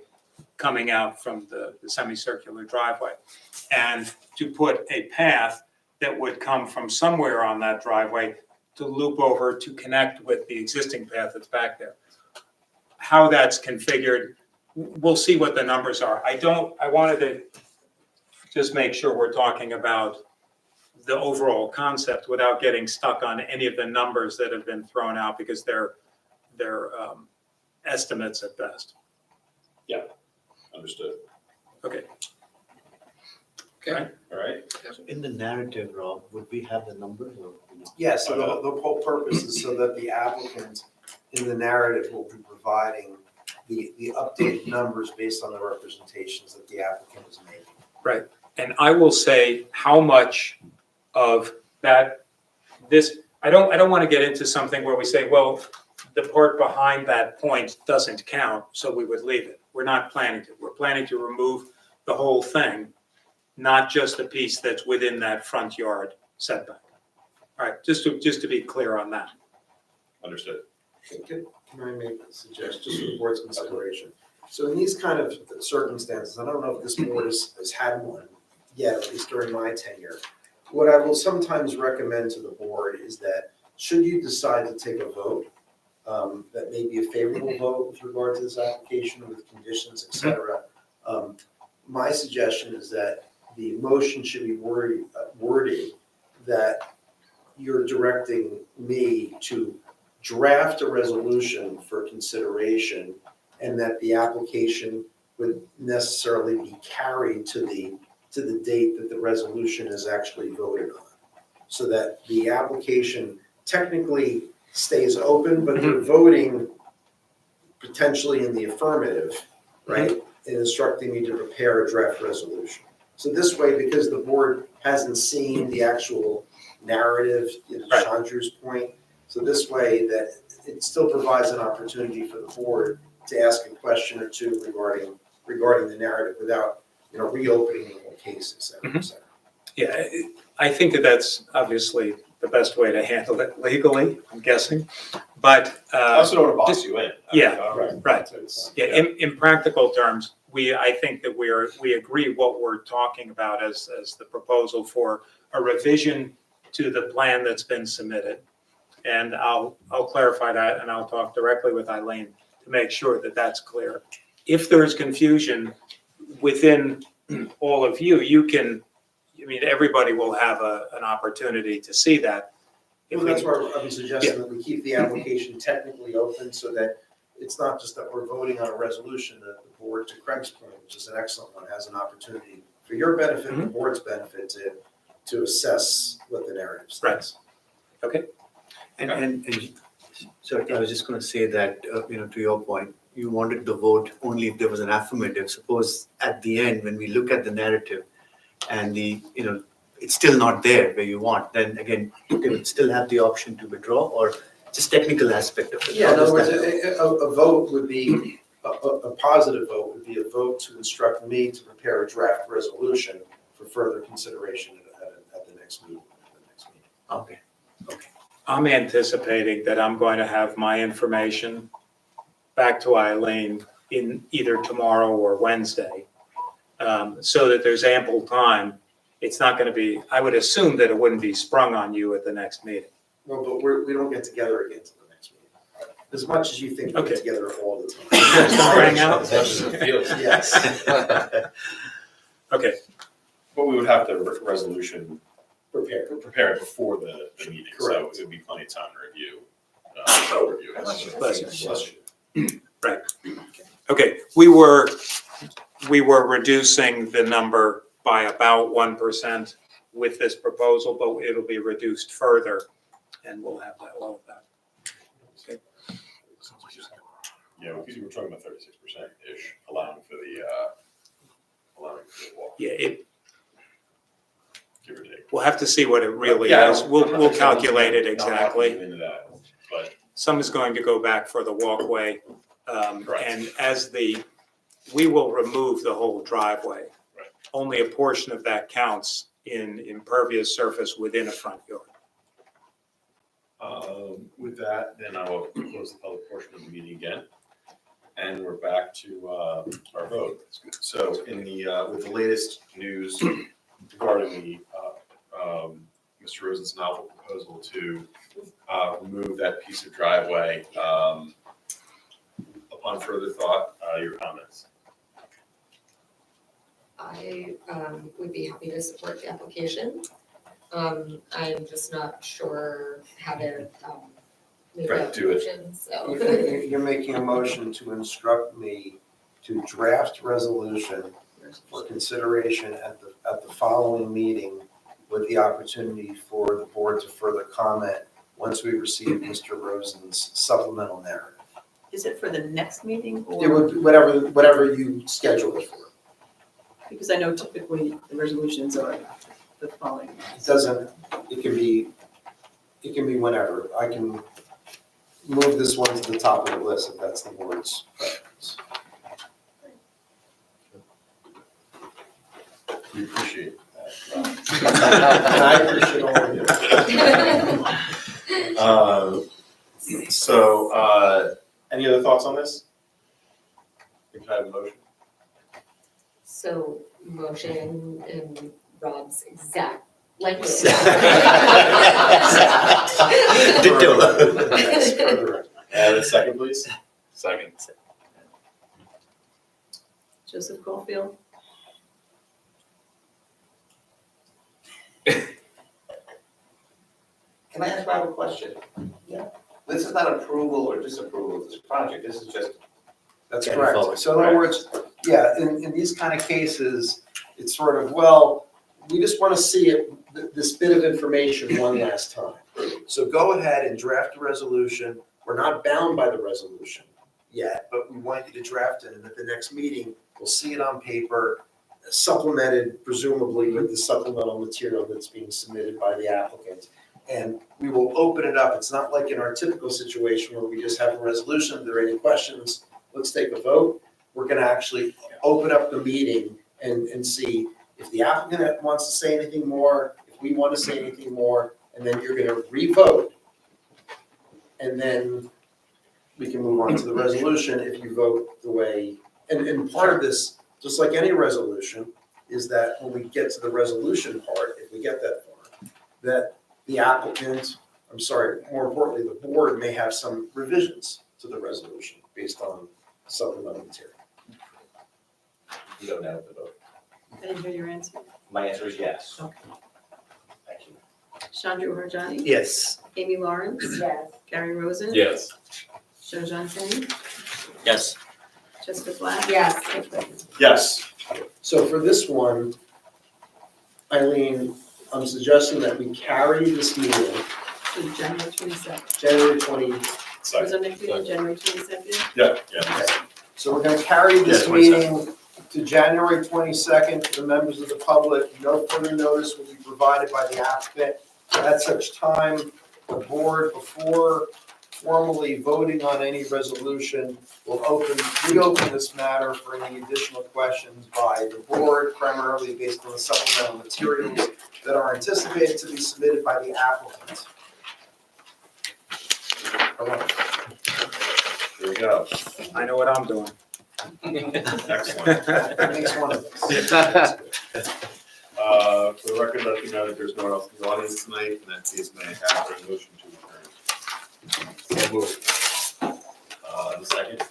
coming out from the semicircular driveway. And to put a path that would come from somewhere on that driveway to loop over to connect with the existing path that's back there. How that's configured, we'll see what the numbers are. I wanted to just make sure we're talking about the overall concept without getting stuck on any of the numbers that have been thrown out because they're estimates at best. Yeah, understood. Okay. Okay, all right. In the narrative, Rob, would we have the numbers or? Yes, so the whole purpose is so that the applicant in the narrative will be providing the updated numbers based on the representations that the applicant is making. Right, and I will say how much of that, I don't want to get into something where we say, well, the part behind that point doesn't count, so we would leave it. We're not planning to. We're planning to remove the whole thing not just the piece that's within that front yard setback. All right, just to be clear on that. Understood. Can I make a suggestion, just for the board's consideration? So in these kind of circumstances, I don't know if this board has had one yet, at least during my tenure. What I will sometimes recommend to the board is that, should you decide to take a vote, that may be a favorable vote with regard to this application with conditions, et cetera. My suggestion is that the motion should be worded that you're directing me to draft a resolution for consideration, and that the application would necessarily be carried to the date that the resolution is actually voted on. So that the application technically stays open, but they're voting potentially in the affirmative, right? And instructing me to prepare a draft resolution. So this way, because the board hasn't seen the actual narrative, to Chandru's point, so this way that it still provides an opportunity for the board to ask a question or two regarding the narrative without, reopening the whole case, et cetera, et cetera. Yeah, I think that that's obviously the best way to handle it legally, I'm guessing, but. I also don't want to box you in. Yeah, right. It's- Yeah, in practical terms, I think that we agree what we're talking about as the proposal for a revision to the plan that's been submitted. And I'll clarify that, and I'll talk directly with Eileen to make sure that that's clear. If there's confusion within all of you, everybody will have an opportunity to see that. Well, that's why I'm suggesting that we keep the application technically open so that it's not just that we're voting on a resolution, that the board, to Craig's point, which is an excellent one, has an opportunity for your benefit and the board's benefit to assess what the narrative says. Okay. And so I was just going to say that, to your point, you wanted the vote only if there was an affirmative. Suppose at the end, when we look at the narrative and it's still not there where you want, then again, you can still have the option to withdraw or just technical aspect of it. Yeah, in other words, a vote would be, a positive vote would be a vote to instruct me to prepare a draft resolution for further consideration at the next meeting. Okay. I'm anticipating that I'm going to have my information back to Eileen in either tomorrow or Wednesday, so that there's ample time. It's not going to be, I would assume that it wouldn't be sprung on you at the next meeting. No, but we don't get together again till the next meeting. As much as you think we Okay. get together all the time. Hang out? As much as it feels. Yes. Okay, But we would have the resolution Prepared. before the meeting, so Correct. it would be plenty of time to review. Bless you. Right. Okay, we were reducing the number by about 1% with this proposal, but it'll be reduced further, and we'll have all of that. Okay. Yeah, because you were talking about 36%-ish, allowing for the walk, Yeah, give or take. we'll have to see what it really Yeah, is. We'll calculate it Not locking exactly. you into that, but Some is going to go back for the walkway. Correct. And we will remove the whole driveway. Right. Only a portion of that counts in impervious surface within a front yard. with that, then I will close the public portion of the meeting again. And we're back to our vote. So in with the latest news regarding the Mr. Rosen's novel proposal to remove that piece of driveway, upon further thought, your comments. I would be happy to support the application. I'm just not sure how to make Right, that do it. motion, so. You're making a motion to instruct me to draft resolution for consideration at the following meeting with the opportunity for the board to further comment once we receive Mr. Rosen's supplemental narrative. Is it for the next meeting or? It would, be whatever you schedule it for. Because I know typically the resolutions are the following. It doesn't, it can be whenever. I can move this one to the top of the list if that's the board's preference. We appreciate that. And I appreciate all of you. Any other thoughts on this? Can I have a motion? So motion in Rob's exact language. And a second, please. Second. Joseph Caulfield, Can I ask Rob a question? Yeah. This is not approval or disapproval of this project, this is just. That's Getting correct. forward, So in other words, yeah, in these kind of cases, it's sort of, well, we just want to see it, this bit of information one last time. So go ahead and draft a resolution. We're not bound by the resolution yet, but we want you to draft it, and at the next meeting, we'll see it on paper, supplemented presumably with the supplemental material that's being submitted by the applicant. And we will open it up. It's not like in our typical situation where we just have a resolution. If there are any questions, let's take a vote. We're gonna actually open up the meeting and see if the applicant wants to say anything more, if we want to say anything more, and then you're gonna re-vote. And then we can move on to the resolution if you vote the way, and part of this, just like any resolution, is that when we get to the resolution part, if we get that far, that the applicant, more importantly, the board may have some revisions to the resolution based on supplemental material. You don't know the vote. I didn't hear your answer. My answer is yes. Okay. Thank you. Chandra Harjani. Yes. Amy Lawrence. Yes. Gary Rosen. Yes. Joe Johnson. Yes. Jessica Black. Yes. Dick Whitman. Yes. So for this one, Eileen, I'm suggesting that we carry this meeting, To January 22nd. January 20. Was our next meeting January 22nd? Yeah. So we're gonna carry this Yeah, 22nd. meeting to January 22nd to the members of the public. No further notice will be provided by the applicant. At such time, the board, before formally voting on any resolution, will reopen this matter for any additional questions by the board, primarily based on the supplemental materials that are anticipated to be submitted by the applicant. All right. Here we go. I know what I'm doing. Excellent. That makes one of us. For the record, let me know that there's no one else in the audience tonight, and that case may have a motion to adjourn. So moved. The second.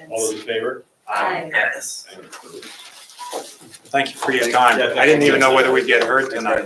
All those in favor? Aye. Yes. Thank you for your time. I didn't even know whether we'd get heard tonight.